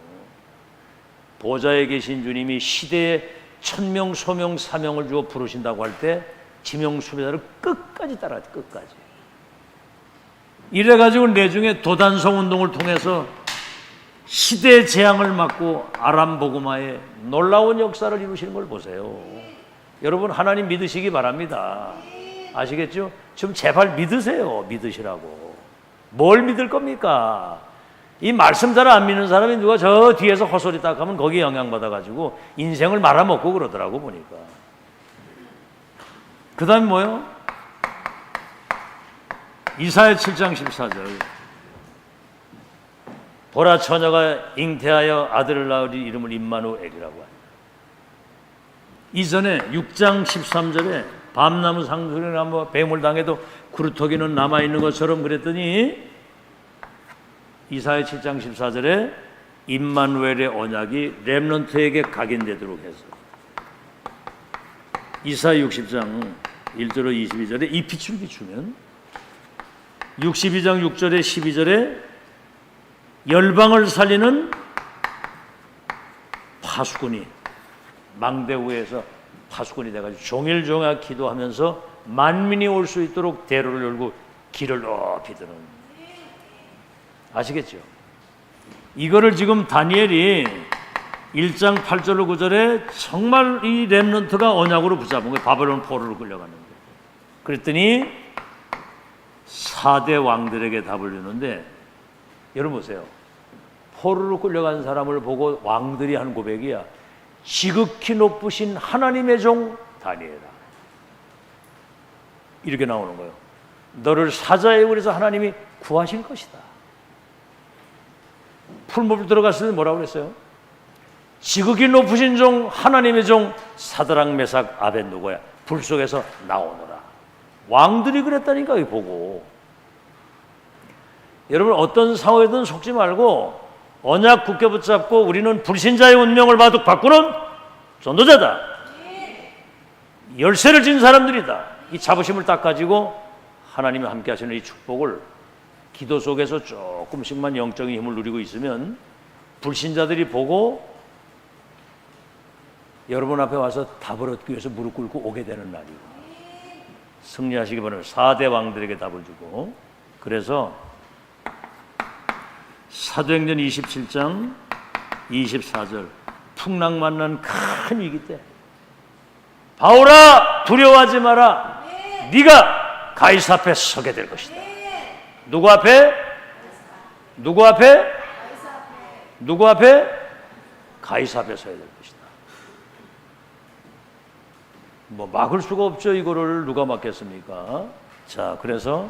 보좌에 계신 주님이 시대에 천명, 소명, 사명을 주어 부르신다고 할 때 지명수배자를 끝까지 따라가지. 끝까지. 이래가지고 내중에 도단성 운동을 통해서 시대의 재앙을 막고 아람 복음화에 놀라운 역사를 이루시는 걸 보세요. 여러분, 하나님 믿으시기 바랍니다. 아시겠죠? 좀 제발 믿으세요. 믿으시라고. 뭘 믿을 겁니까? 이 말씀 잘 안 믿는 사람이 누가 저 뒤에서 헛소리 딱 하면 거기에 영향받아가지고 인생을 말아먹고 그러더라고 보니까. 그 다음에 뭐요? 이사야 7장 14절. 보라, 처녀가 잉태하여 아들을 낳으리, 이름을 임마누엘이라고 하니. 이전에 6장 13절에 밤나무 상수리나 뭐 뱀을 당해도 구루터기는 남아있는 것처럼 그랬더니 이사야 7장 14절에 임마누엘의 언약이 렘넌트에게 각인되도록 해서 이사야 60장 1절로 22절에 이 빛을 비추면 62장 6절에 12절에 열방을 살리는 파수꾼이 망대후에서 파수꾼이 돼가지고 종일종일 기도하면서 만민이 올 수 있도록 대로를 열고 길을 높이 드는. 아시겠죠? 이거를 지금 다니엘이 1장 8절로 9절에 정말 이 렘넌트가 언약으로 붙잡은 거예요. 바벨론 포로로 끌려갔는데. 그랬더니 4대 왕들에게 답을 주는데, 여러분 보세요. 포로로 끌려간 사람을 보고 왕들이 한 고백이야. 지극히 높으신 하나님의 종 다니엘아. 이렇게 나오는 거예요. 너를 사자의 울에서 하나님이 구하실 것이다. 풀무불 들어갔을 때 뭐라고 그랬어요? 지극히 높으신 종 하나님의 종 사드락 메삭 아벳느고야, 불 속에서 나오너라. 왕들이 그랬다니까. 보고 여러분, 어떤 상황에든 속지 말고 언약 굳게 붙잡고 우리는 불신자의 운명을 바꾸는 전도자다. 열쇠를 진 사람들이다. 이 자부심을 딱 가지고 하나님이 함께 하시는 이 축복을 기도 속에서 조금씩만 영적인 힘을 누리고 있으면 불신자들이 보고 여러분 앞에 와서 답을 얻기 위해서 무릎 꿇고 오게 되는 날이고, 승리하시기 바랍니다. 4대 왕들에게 답을 주고. 그래서 사도행전 27장 24절, 풍랑 만난 큰 위기 때 바울아 두려워하지 마라. 네가 가이사 앞에 서게 될 것이다. 누구 앞에? 누구 앞에? 누구 앞에? 가이사 앞에 서야 될 것이다. 뭐 막을 수가 없죠. 이거를 누가 막겠습니까? 자, 그래서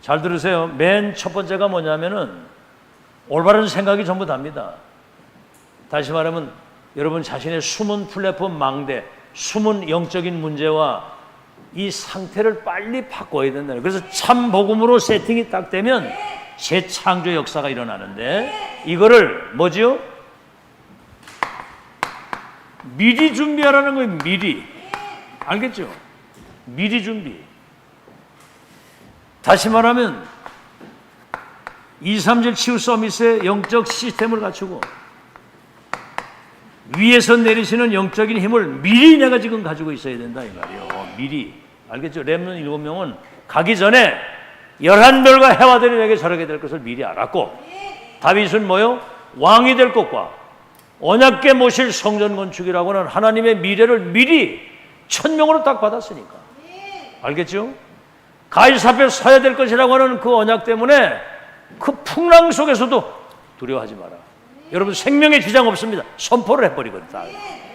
잘 들으세요. 맨 첫 번째가 뭐냐면은 올바른 생각이 전부 답니다. 다시 말하면 여러분 자신의 숨은 플랫폼 망대, 숨은 영적인 문제와 이 상태를 빨리 바꿔야 된다는. 그래서 참 복음으로 세팅이 딱 되면 재창조 역사가 일어나는데, 이거를 뭐지요? 미리 준비하라는 거예요. 미리. 알겠죠? 미리 준비. 다시 말하면 237 치유 서밋의 영적 시스템을 갖추고 위에서 내리시는 영적인 힘을 미리 내가 지금 가지고 있어야 된다 이 말이에요. 미리. 알겠죠? 렘넌트 7명은 가기 전에 11별과 해와들이 내게 저렇게 될 것을 미리 알았고, 다윗은 뭐요? 왕이 될 것과 언약궤 모실 성전 건축이라고 하는 하나님의 미래를 미리 천명으로 딱 받았으니까. 알겠죠? 가이사 앞에 서야 될 것이라고 하는 그 언약 때문에 그 풍랑 속에서도 두려워하지 마라. 여러분, 생명에 지장 없습니다. 선포를 해버리거든.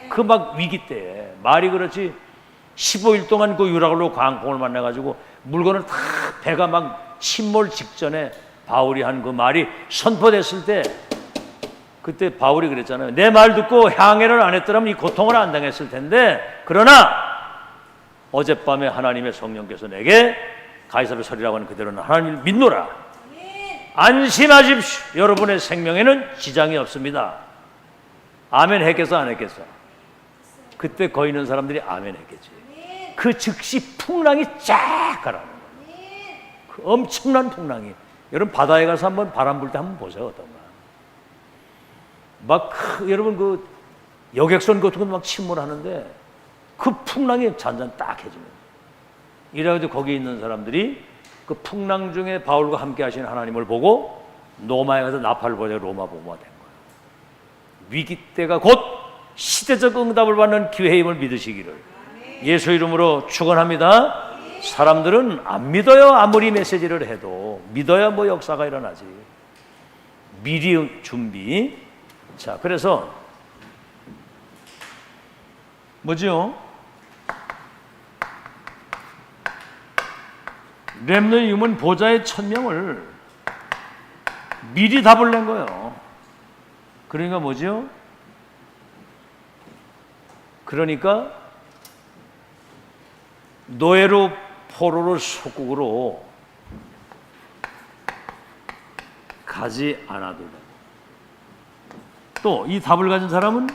그 막 위기 때에 말이 그렇지 15일 동안 그 유라굴로 광풍을 만나가지고 물건을 다 배가 막 침몰 직전에 바울이 한 그 말이 선포됐을 때, 그때 바울이 그랬잖아요. 내 말 듣고 향해를 안 했더라면 이 고통을 안 당했을 텐데, 그러나 어젯밤에 하나님의 성령께서 내게 가이사랴 서리라고 하는 그대로는 하나님을 믿노라. 안심하십시오. 여러분의 생명에는 지장이 없습니다. 아멘 했겠어, 안 했겠어? 그때 거기 있는 사람들이 아멘 했겠지. 그 즉시 풍랑이 쫙 가라는 거예요. 그 엄청난 풍랑이. 여러분 바다에 가서 한번 바람 불 때 한번 보세요. 어떤가. 여러분 그 여객선 같은 거 막 침몰하는데 그 풍랑이 잔잔 딱 해지면, 이래가지고 거기 있는 사람들이 그 풍랑 중에 바울과 함께 하신 하나님을 보고 로마에 가서 나팔을 보자 로마 복음화 된 거예요. 위기 때가 곧 시대적 응답을 받는 기회임을 믿으시기를 예수 이름으로 축원합니다. 사람들은 안 믿어요. 아무리 메시지를 해도 믿어야 뭐 역사가 일어나지. 미리 준비. 자, 그래서 뭐죠? 렘넌트 유문 보좌의 1000명을 미리 답을 낸 거예요. 그러니까 뭐죠? 그러니까 노예로 포로로 속국으로 가지 않아도 되고, 또 이 답을 가진 사람은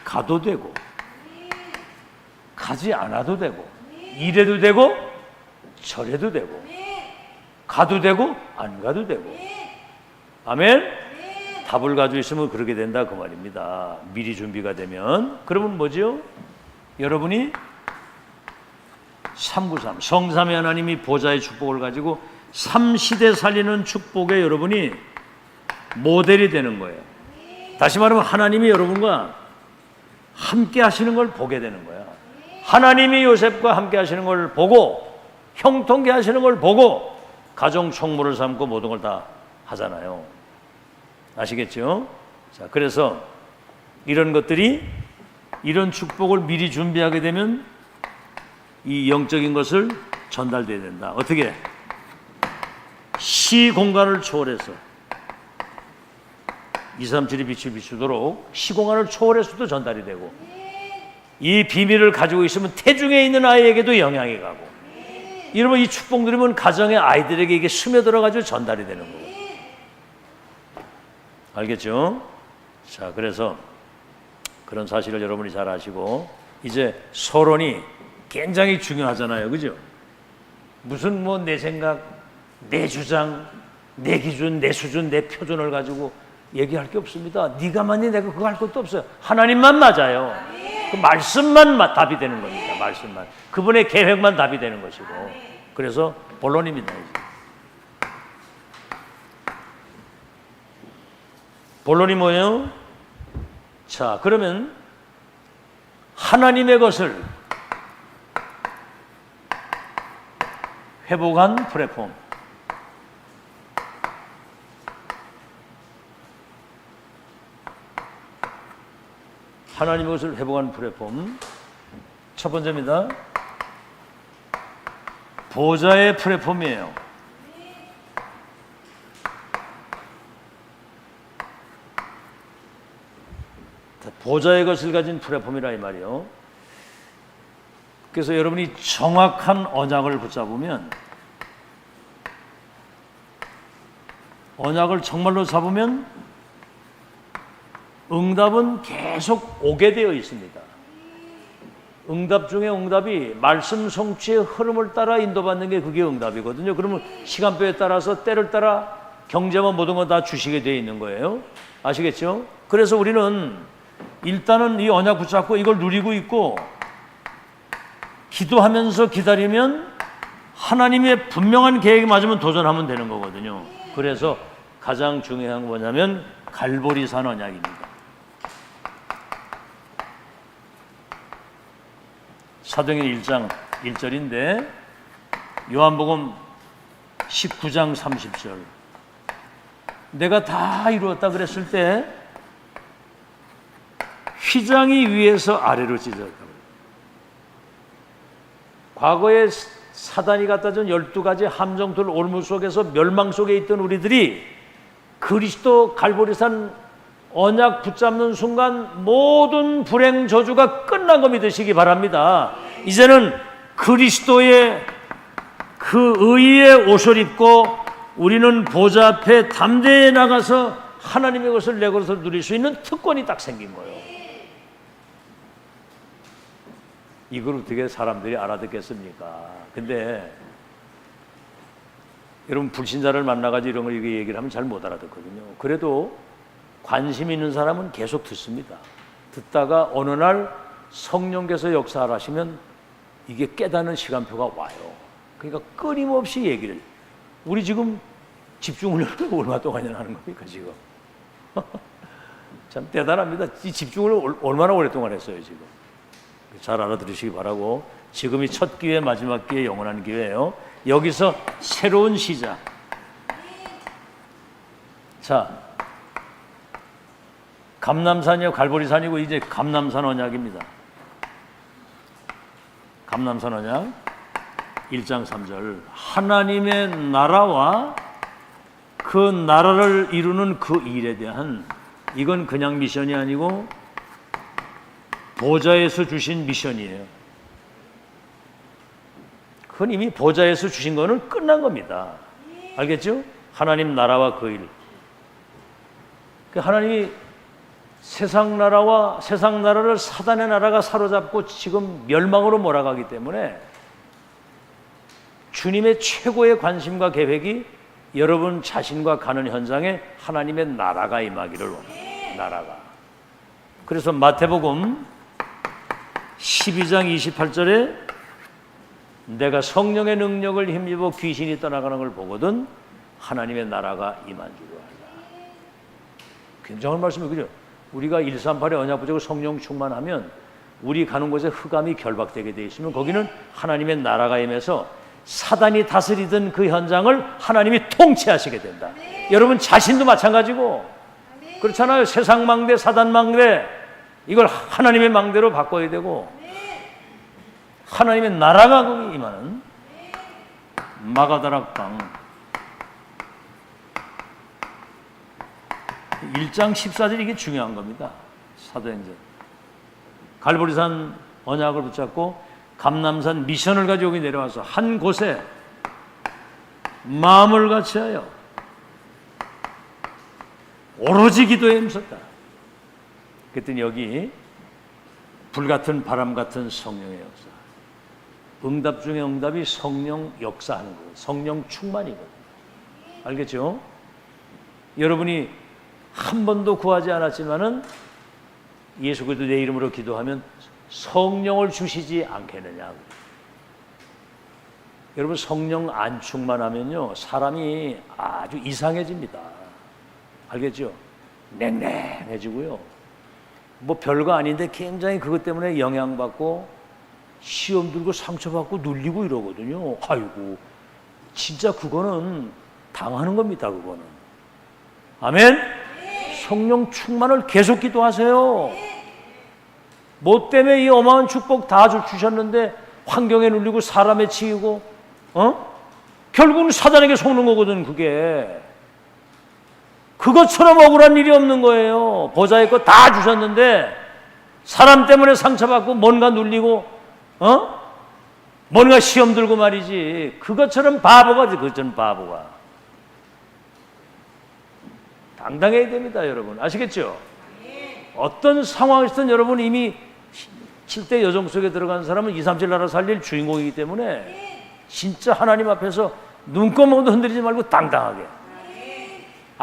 가도 되고 가지 않아도 되고 이래도 되고 저래도 되고 가도 되고 안 가도 되고. 아멘. 답을 가지고 있으면 그렇게 된다 그 말입니다. 미리 준비가 되면. 그러면 뭐죠? 여러분이 393 성삼위 하나님이 보좌의 축복을 가지고 3시대 살리는 축복에 여러분이 모델이 되는 거예요. 다시 말하면 하나님이 여러분과 함께 하시는 걸 보게 되는 거야. 하나님이 요셉과 함께 하시는 걸 보고 형통케 하시는 걸 보고 가정 총무를 삼고 모든 걸 다 하잖아요. 아시겠죠? 자, 그래서 이런 것들이, 이런 축복을 미리 준비하게 되면 이 영적인 것을 전달돼야 된다. 어떻게? 시 공간을 초월해서 237이 빛을 비추도록 시공간을 초월해서도 전달이 되고, 이 비밀을 가지고 있으면 태중에 있는 아이에게도 영향이 가고, 여러분 이 축복 누리면 가정의 아이들에게 이게 스며들어가지고 전달이 되는 거고. 알겠죠? 자, 그래서 그런 사실을 여러분이 잘 아시고, 이제 서론이 굉장히 중요하잖아요. 그죠? 무슨 뭐 내 생각, 내 주장, 내 기준, 내 수준, 내 표준을 가지고 얘기할 게 없습니다. 네가 맞니 내가 그거 할 것도 없어요. 하나님만 맞아요. 그 말씀만 답이 되는 겁니다. 말씀만. 그분의 계획만 답이 되는 것이고. 그래서 본론입니다. 본론이 뭐예요? 자, 그러면 하나님의 것을 회복한 플랫폼. 하나님의 것을 회복한 플랫폼. 첫 번째입니다. 보좌의 플랫폼이에요. 보좌의 것을 가진 플랫폼이라 이 말이요. 그래서 여러분이 정확한 언약을 붙잡으면, 언약을 정말로 잡으면 응답은 계속 오게 되어 있습니다. 응답 중에 응답이 말씀 성취의 흐름을 따라 인도받는 게 그게 응답이거든요. 그러면 시간표에 따라서 때를 따라 경제와 모든 건 다 주시게 되어 있는 거예요. 아시겠죠? 그래서 우리는 일단은 이 언약 붙잡고 이걸 누리고 있고, 기도하면서 기다리면 하나님의 분명한 계획이 맞으면 도전하면 되는 거거든요. 그래서 가장 중요한 건 뭐냐면 갈보리산 언약입니다. 사도행전 1장 1절인데 요한복음 19장 30절. 내가 다 이루었다 그랬을 때 휘장이 위에서 아래로 찢어졌다. 과거에 사단이 갖다 준 12가지 함정들 올무 속에서 멸망 속에 있던 우리들이 그리스도 갈보리산 언약 붙잡는 순간 모든 불행 저주가 끝난 거 믿으시기 바랍니다. 이제는 그리스도의 그 의의 옷을 입고 우리는 보좌 앞에 담대히 나가서 하나님의 것을 내 것을 누릴 수 있는 특권이 딱 생긴 거예요. 이걸 어떻게 사람들이 알아듣겠습니까? 근데 여러분 불신자를 만나가지고 이런 걸 얘기를 하면 잘 못 알아듣거든요. 그래도 관심 있는 사람은 계속 듣습니다. 듣다가 어느 날 성령께서 역사를 하시면 이게 깨닫는 시간표가 와요. 그러니까 끊임없이 얘기를. 우리 지금 집중훈련을 얼마 동안이나 하는 겁니까 지금? 참 대단합니다. 이 집중을 얼마나 오랫동안 했어요 지금. 잘 알아들으시기 바라고. 지금이 첫 기회, 마지막 기회, 영원한 기회예요. 여기서 새로운 시작. 자, 감람산이요, 갈보리산이고 이제 감람산 언약입니다. 감람산 언약 1장 3절. 하나님의 나라와 그 나라를 이루는 그 일에 대한, 이건 그냥 미션이 아니고 보좌에서 주신 미션이에요. 그건 이미 보좌에서 주신 거는 끝난 겁니다. 알겠죠? 하나님 나라와 그 일. 하나님이 세상 나라를 사단의 나라가 사로잡고 지금 멸망으로 몰아가기 때문에 주님의 최고의 관심과 계획이 여러분 자신과 가는 현장에 하나님의 나라가 임하기를 원합니다. 나라가. 그래서 마태복음 12장 28절에 내가 성령의 능력을 힘입어 귀신이 떠나가는 걸 보거든 하나님의 나라가 임한 줄 알라. 굉장한 말씀이 그죠? 우리가 138의 언약 붙잡고 성령 충만하면 우리 가는 곳에 흑암이 결박되게 돼 있으면 거기는 하나님의 나라가 임해서 사단이 다스리던 그 현장을 하나님이 통치하시게 된다. 여러분 자신도 마찬가지고 그렇잖아요. 세상 망대, 사단 망대 이걸 하나님의 망대로 바꿔야 되고 하나님의 나라가 거기 임하는 마가다락방 1장 14절 이게 중요한 겁니다. 사도행전 갈보리산 언약을 붙잡고 감람산 미션을 가지고 여기 내려와서 한 곳에 마음을 같이하여 오로지 기도에 힘썼다. 그랬더니 여기 불같은 바람 같은 성령의 역사, 응답 중에 응답이 성령 역사하는 거예요. 성령 충만이거든요. 알겠죠? 여러분이 한 번도 구하지 않았지만은 예수 그리스도 내 이름으로 기도하면 성령을 주시지 않겠느냐. 여러분 성령 안 충만하면요 사람이 아주 이상해집니다. 알겠죠? 냉랭해지고요. 뭐 별거 아닌데 굉장히 그것 때문에 영향받고 시험 들고 상처받고 눌리고 이러거든요. 아이고 진짜 그거는 당하는 겁니다. 그거는. 아멘? 성령 충만을 계속 기도하세요. 뭐 때문에 이 어마어마한 축복 다 주셨는데 환경에 눌리고 사람에 치이고 결국은 사단에게 속는 거거든. 그게 그것처럼 억울한 일이 없는 거예요. 보좌의 거 다 주셨는데 사람 때문에 상처받고 뭔가 눌리고 뭔가 시험 들고 말이지. 그것처럼 바보가 그것처럼 바보가 당당해야 됩니다. 여러분 아시겠죠? 어떤 상황에서든 여러분 이미 7대 여정 속에 들어간 사람은 2, 3, 7 나라 살릴 주인공이기 때문에 진짜 하나님 앞에서 눈꺼멍도 흔들리지 말고 당당하게.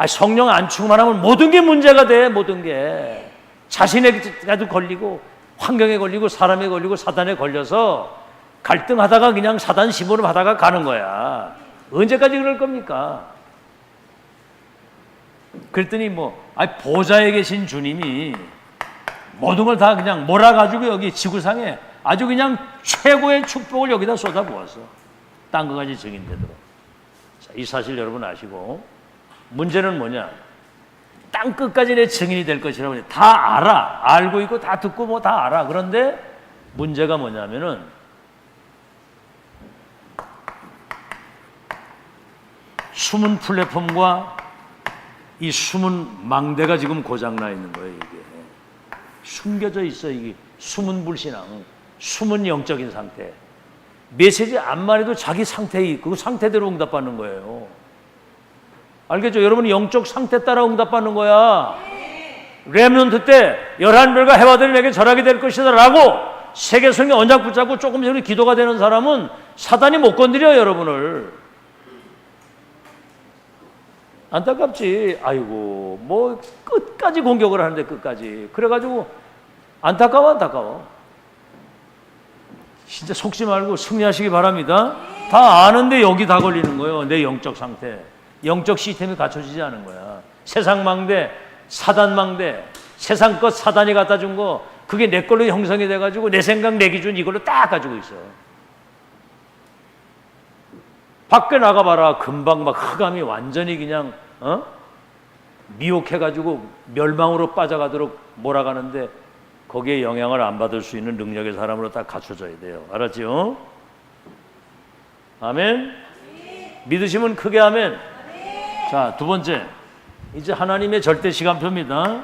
성령 안 충만하면 모든 게 문제가 돼. 모든 게 자신에게도 걸리고 환경에 걸리고 사람에 걸리고 사단에 걸려서 갈등하다가 그냥 사단 심부름 하다가 가는 거야. 언제까지 그럴 겁니까? 그랬더니 보좌에 계신 주님이 모든 걸 다 그냥 몰아가지고 여기 지구상에 아주 그냥 최고의 축복을 여기다 쏟아부었어. 딴 것까지 증인되도록. 자, 이 사실 여러분 아시고 문제는 뭐냐? 땅 끝까지 내 증인이 될 것이라고 다 알아. 알고 있고 다 듣고 다 알아. 그런데 문제가 뭐냐면은 숨은 플랫폼과 이 숨은 망대가 지금 고장나 있는 거예요. 이게 숨겨져 있어. 이게 숨은 불신앙, 숨은 영적인 상태. 메시지 안 말해도 자기 상태에 그 상태대로 응답받는 거예요. 알겠죠? 여러분이 영적 상태 따라 응답받는 거야. 렘넌트 때 11별과 해와들이 내게 절하게 될 것이다 라고 세계성의 언약 붙잡고 조금 전에 기도가 되는 사람은 사단이 못 건드려요, 여러분을. 안타깝지. 아이고, 뭐 끝까지 공격을 하는데 끝까지. 그래가지고 안타까워. 진짜 속지 말고 승리하시기 바랍니다. 다 아는데 여기 다 걸리는 거예요. 내 영적 상태. 영적 시스템이 갖춰지지 않은 거야. 세상 망대, 사단 망대, 세상 것 사단이 갖다 준 거, 그게 내 걸로 형성이 돼가지고 내 생각, 내 기준 이걸로 딱 가지고 있어. 밖에 나가봐라. 금방 막 흑암이 완전히 그냥 미혹해가지고 멸망으로 빠져가도록 몰아가는데 거기에 영향을 안 받을 수 있는 능력의 사람으로 딱 갖춰져야 돼요. 알았죠? 아멘? 믿으시면 크게 아멘. 자, 두 번째, 이제 하나님의 절대 시간표입니다.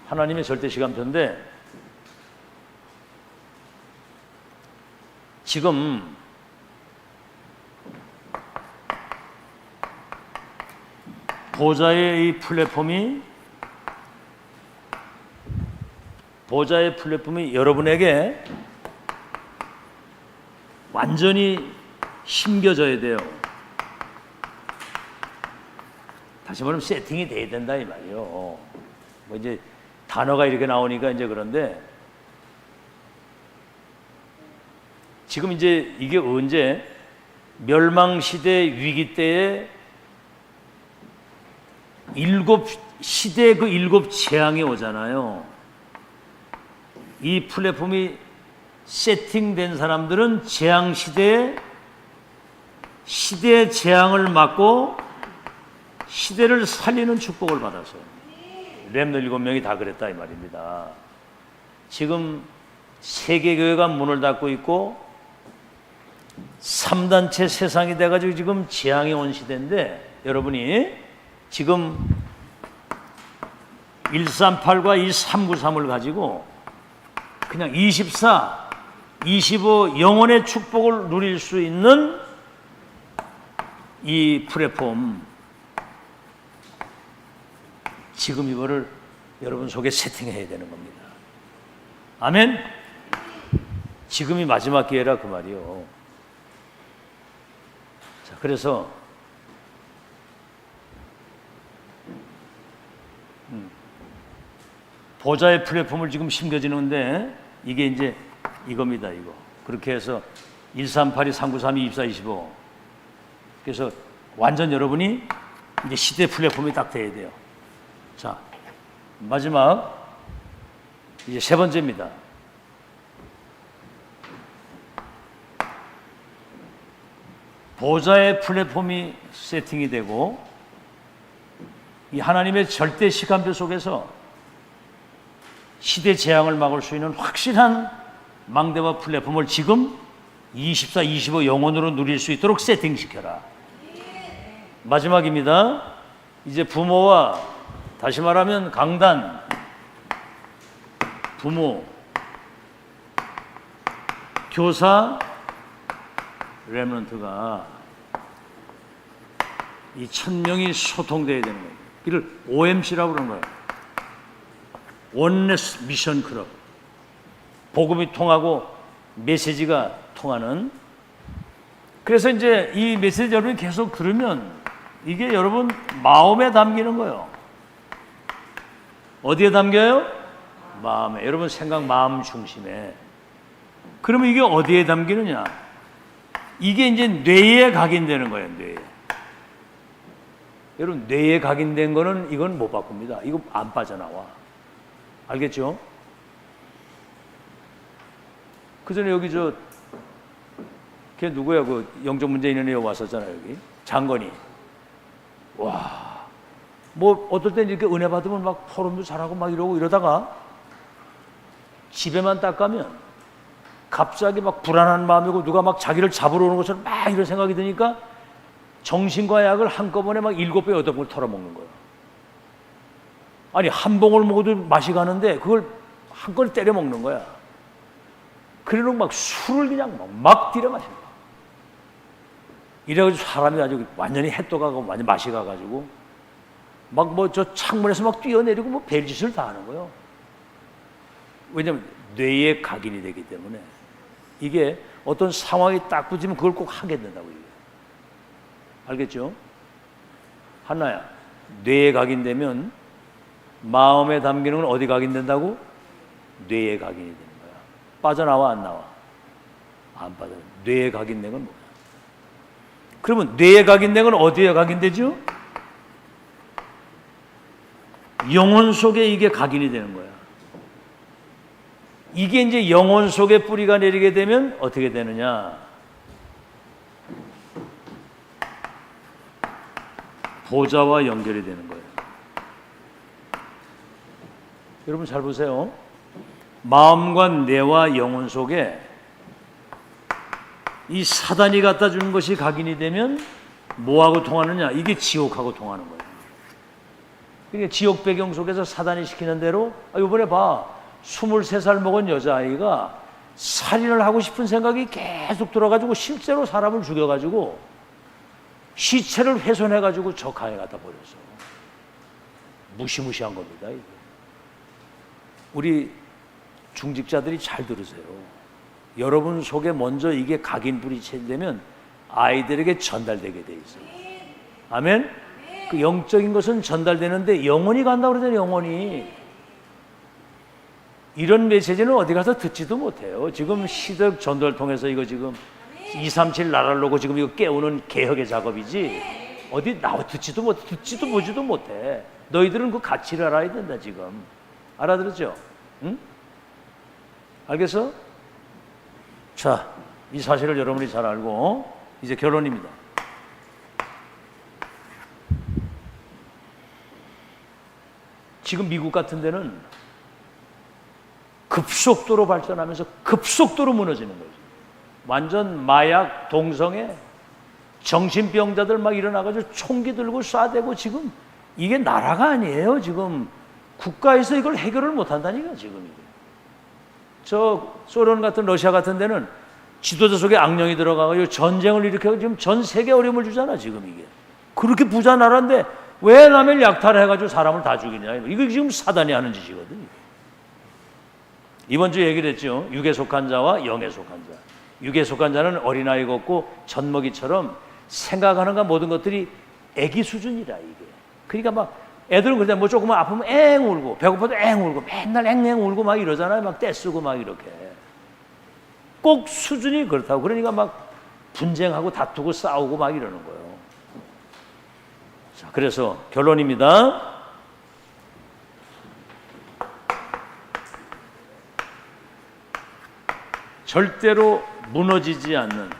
하나님의 절대 시간표인데 지금 보좌의 플랫폼이 여러분에게 완전히 심겨져야 돼요. 다시 말하면 세팅이 돼야 된다 이 말이에요. 뭐 이제 단어가 이렇게 나오니까 이제 그런데 지금 이제 이게 언제 멸망시대 위기 때에 일곱 시대 그 일곱 재앙이 오잖아요. 이 플랫폼이 세팅된 사람들은 재앙 시대의 재앙을 막고 시대를 살리는 축복을 받았어요. 렘넌트 7명이 다 그랬다 이 말입니다. 지금 세계교회가 문을 닫고 있고 3단체 세상이 돼가지고 지금 재앙이 온 시대인데 여러분이 지금 138과 이 393을 가지고 그냥 24, 25 영혼의 축복을 누릴 수 있는 이 플랫폼, 지금 이거를 여러분 속에 세팅해야 되는 겁니다. 아멘? 지금이 마지막 기회라 그 말이요. 자, 그래서 보좌의 플랫폼을 지금 심겨지는데 이게 이제 이겁니다. 이거 그렇게 해서 138이 393이 24, 25 그래서 완전 여러분이 이제 시대 플랫폼이 딱 돼야 돼요. 자, 마지막 이제 세 번째입니다. 보좌의 플랫폼이 세팅이 되고 이 하나님의 절대 시간표 속에서 시대 재앙을 막을 수 있는 확실한 망대와 플랫폼을 지금 24, 25 영혼으로 누릴 수 있도록 세팅시켜라. 마지막입니다. 이제 부모와 다시 말하면 강단, 부모, 교사, 렘넌트가 이 1000명이 소통돼야 되는 거예요. 이를 OMC라고 그러는 거예요. 원네스 미션 클럽. 복음이 통하고 메시지가 통하는. 그래서 이제 이 메시지 여러분이 계속 들으면 이게 여러분 마음에 담기는 거예요. 어디에 담겨요? 마음에. 여러분 생각 마음 중심에. 그러면 이게 어디에 담기느냐? 이게 이제 뇌에 각인되는 거예요. 뇌에. 여러분 뇌에 각인된 거는 이건 못 바꿉니다. 이거 안 빠져나와. 알겠죠? 그 전에 여기 걔 누구야? 그 영적 문제 있는 애 왔었잖아요. 여기 장건이. 와, 뭐 어떨 땐 이렇게 은혜 받으면 막 토론도 잘하고 막 이러고 이러다가 집에만 딱 가면 갑자기 막 불안한 마음이고 누가 막 자기를 잡으러 오는 것처럼 막 이런 생각이 드니까 정신과 약을 한꺼번에 막 7배, 8배를 털어먹는 거예요. 아니 한 봉을 먹어도 맛이 가는데 그걸 한꺼번에 때려 먹는 거야. 그래놓고 막 술을 그냥 막 들여 마시는 거야. 이래가지고 사람이 아주 완전히 해도 가고 완전 맛이 가가지고 막 뭐 저 창문에서 막 뛰어내리고 뭐 별짓을 다 하는 거예요. 왜냐면 뇌에 각인이 되기 때문에 이게 어떤 상황이 딱 붙으면 그걸 꼭 하게 된다고 얘기해요. 알겠죠? 하나야, 뇌에 각인되면 마음에 담기는 건 어디 각인된다고? 뇌에 각인이 되는 거야. 빠져나와 안 나와? 안 빠져. 뇌에 각인된 건 뭐야? 그러면 뇌에 각인된 건 어디에 각인되죠? 영혼 속에 이게 각인이 되는 거야. 이게 이제 영혼 속에 뿌리가 내리게 되면 어떻게 되느냐? 보좌와 연결이 되는 거예요. 여러분 잘 보세요. 마음과 뇌와 영혼 속에 이 사단이 갖다 주는 것이 각인이 되면 뭐하고 통하느냐? 이게 지옥하고 통하는 거예요. 그러니까 지옥 배경 속에서 사단이 시키는 대로 이번에 봐. 23살 먹은 여자아이가 살인을 하고 싶은 생각이 계속 들어가지고 실제로 사람을 죽여가지고 시체를 훼손해가지고 저 강에 갖다 버렸어. 무시무시한 겁니다. 이게. 우리 중직자들이 잘 들으세요. 여러분 속에 먼저 이게 각인불이 체되면 아이들에게 전달되게 돼 있어요. 아멘? 그 영적인 것은 전달되는데 영혼이 간다고 그러잖아요. 영혼이. 이런 메시지는 어디 가서 듣지도 못해요. 지금 시적 전도를 통해서 이거 지금 237 나라를 놓고 지금 이거 깨우는 개혁의 작업이지 어디 나와 듣지도 못해. 듣지도 보지도 못해. 너희들은 그 가치를 알아야 된다 지금. 알아들었죠? 응? 알겠어? 자, 이 사실을 여러분이 잘 알고 이제 결론입니다. 지금 미국 같은 데는 급속도로 발전하면서 급속도로 무너지는 거죠. 완전 마약 동성애 정신병자들 막 일어나가지고 총기 들고 쏴대고 지금 이게 나라가 아니에요. 지금 국가에서 이걸 해결을 못한다니까 지금 이게. 저 소련 같은 러시아 같은 데는 지도자 속에 악령이 들어가가지고 전쟁을 일으켜서 지금 전 세계 어려움을 주잖아 지금 이게. 그렇게 부자 나라인데 왜 남을 약탈해가지고 사람을 다 죽이냐. 이거 지금 사단이 하는 짓이거든요. 이번 주 얘기를 했죠. 육에 속한 자와 영에 속한 자. 육에 속한 자는 어린아이 같고 젖먹이처럼 생각하는 모든 것들이 애기 수준이라 이게. 그러니까 막 애들은 그냥 뭐 조금만 아프면 앵 울고 배고파도 앵 울고 맨날 앵앵 울고 막 이러잖아요. 막 떼쓰고 막 이렇게. 꼭 수준이 그렇다고. 그러니까 막 분쟁하고 다투고 싸우고 막 이러는 거예요. 자, 그래서 결론입니다. 절대로 무너지지 않는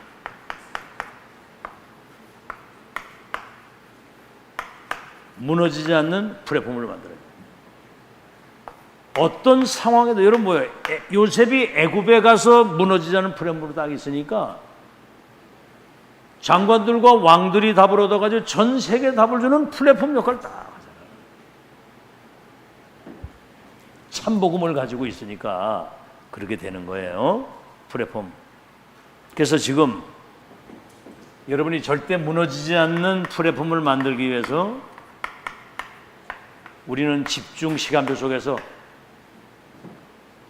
플랫폼을 만들어요. 어떤 상황에도 여러분 뭐예요? 요셉이 애굽에 가서 무너지지 않는 플랫폼으로 딱 있으니까 장관들과 왕들이 답을 얻어가지고 전 세계에 답을 주는 플랫폼 역할을 딱 하잖아요. 참복음을 가지고 있으니까 그렇게 되는 거예요. 플랫폼. 그래서 지금 여러분이 절대 무너지지 않는 플랫폼을 만들기 위해서 우리는 집중 시간표 속에서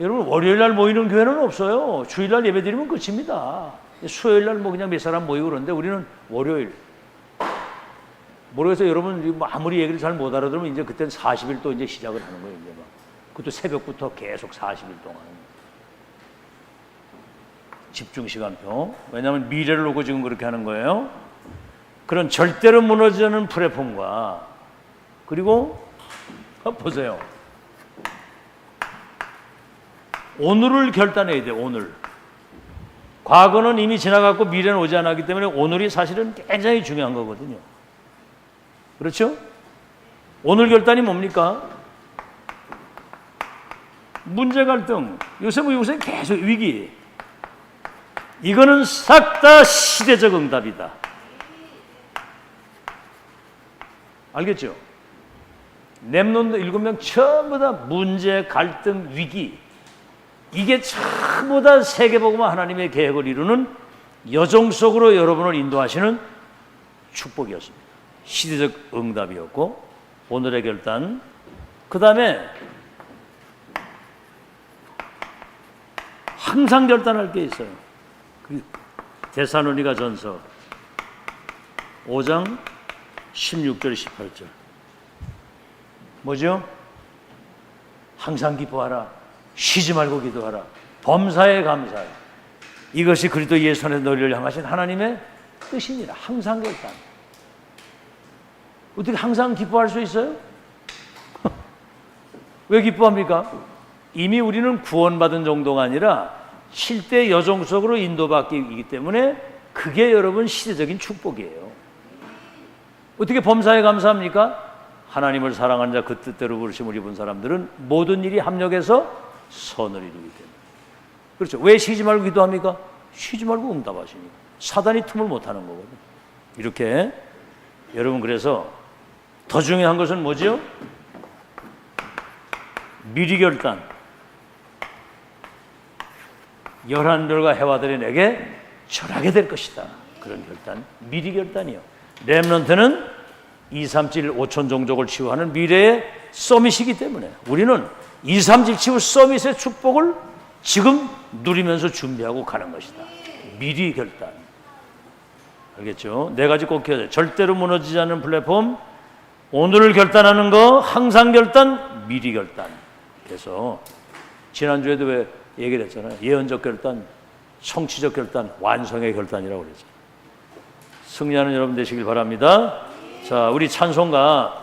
여러분 월요일 날 모이는 교회는 없어요. 주일 날 예배 드리면 끝입니다. 수요일 날 뭐 그냥 몇 사람 모이고 그러는데 우리는 월요일. 모르겠어요. 여러분 아무리 얘기를 잘 못 알아들으면 이제 그때는 40일 또 이제 시작을 하는 거예요. 이제 막. 그것도 새벽부터 계속 40일 동안. 집중 시간표. 왜냐하면 미래를 놓고 지금 그렇게 하는 거예요. 그런 절대로 무너지지 않는 플랫폼과 그리고 보세요. 오늘을 결단해야 돼요. 오늘. 과거는 이미 지나갔고 미래는 오지 않았기 때문에 오늘이 사실은 굉장히 중요한 거거든요. 그렇죠? 오늘 결단이 뭡니까? 문제 갈등. 요새 계속 위기. 이거는 싹 다 시대적 응답이다. 알겠죠? 렘넌트 7명 전부 다 문제, 갈등, 위기, 이게 전부 다 세계복음화 하나님의 계획을 이루는 여정 속으로 여러분을 인도하시는 축복이었습니다. 시대적 응답이었고, 오늘의 결단. 그 다음에 항상 결단할 게 있어요. 데살로니가 전서 5장 16절 18절 뭐죠? 항상 기뻐하라, 쉬지 말고 기도하라, 범사에 감사하라. 이것이 그리스도 예수 안에서 너희를 향하신 하나님의 뜻입니다. 항상 결단. 어떻게 항상 기뻐할 수 있어요? 왜 기뻐합니까? 이미 우리는 구원받은 정도가 아니라 실대 여정 속으로 인도받기 때문에 그게 여러분 시대적인 축복이에요. 어떻게 범사에 감사합니까? 하나님을 사랑하는 자 그 뜻대로 부르심을 입은 사람들은 모든 일이 합력해서 선을 이루기 때문에. 그렇죠. 왜 쉬지 말고 기도합니까? 쉬지 말고 응답하시니까. 사단이 틈을 못하는 거거든요. 이렇게 여러분, 그래서 더 중요한 것은 뭐죠? 미리 결단. 11별과 해와들이 내게 절하게 될 것이다. 그런 결단, 미리 결단이요. 렘넌트는 237 5천 종족을 치유하는 미래의 서밋이기 때문에 우리는 237 서밋의 축복을 지금 누리면서 준비하고 가는 것이다. 미리 결단. 알겠죠? 네 가지 꼭 기억해야 돼요. 절대로 무너지지 않는 플랫폼, 오늘을 결단하는 거, 항상 결단, 미리 결단. 그래서 지난주에도 왜 얘기를 했잖아요. 예언적 결단, 성취적 결단, 완성의 결단이라고 그랬죠. 승리하는 여러분 되시길 바랍니다. 자, 우리 찬송가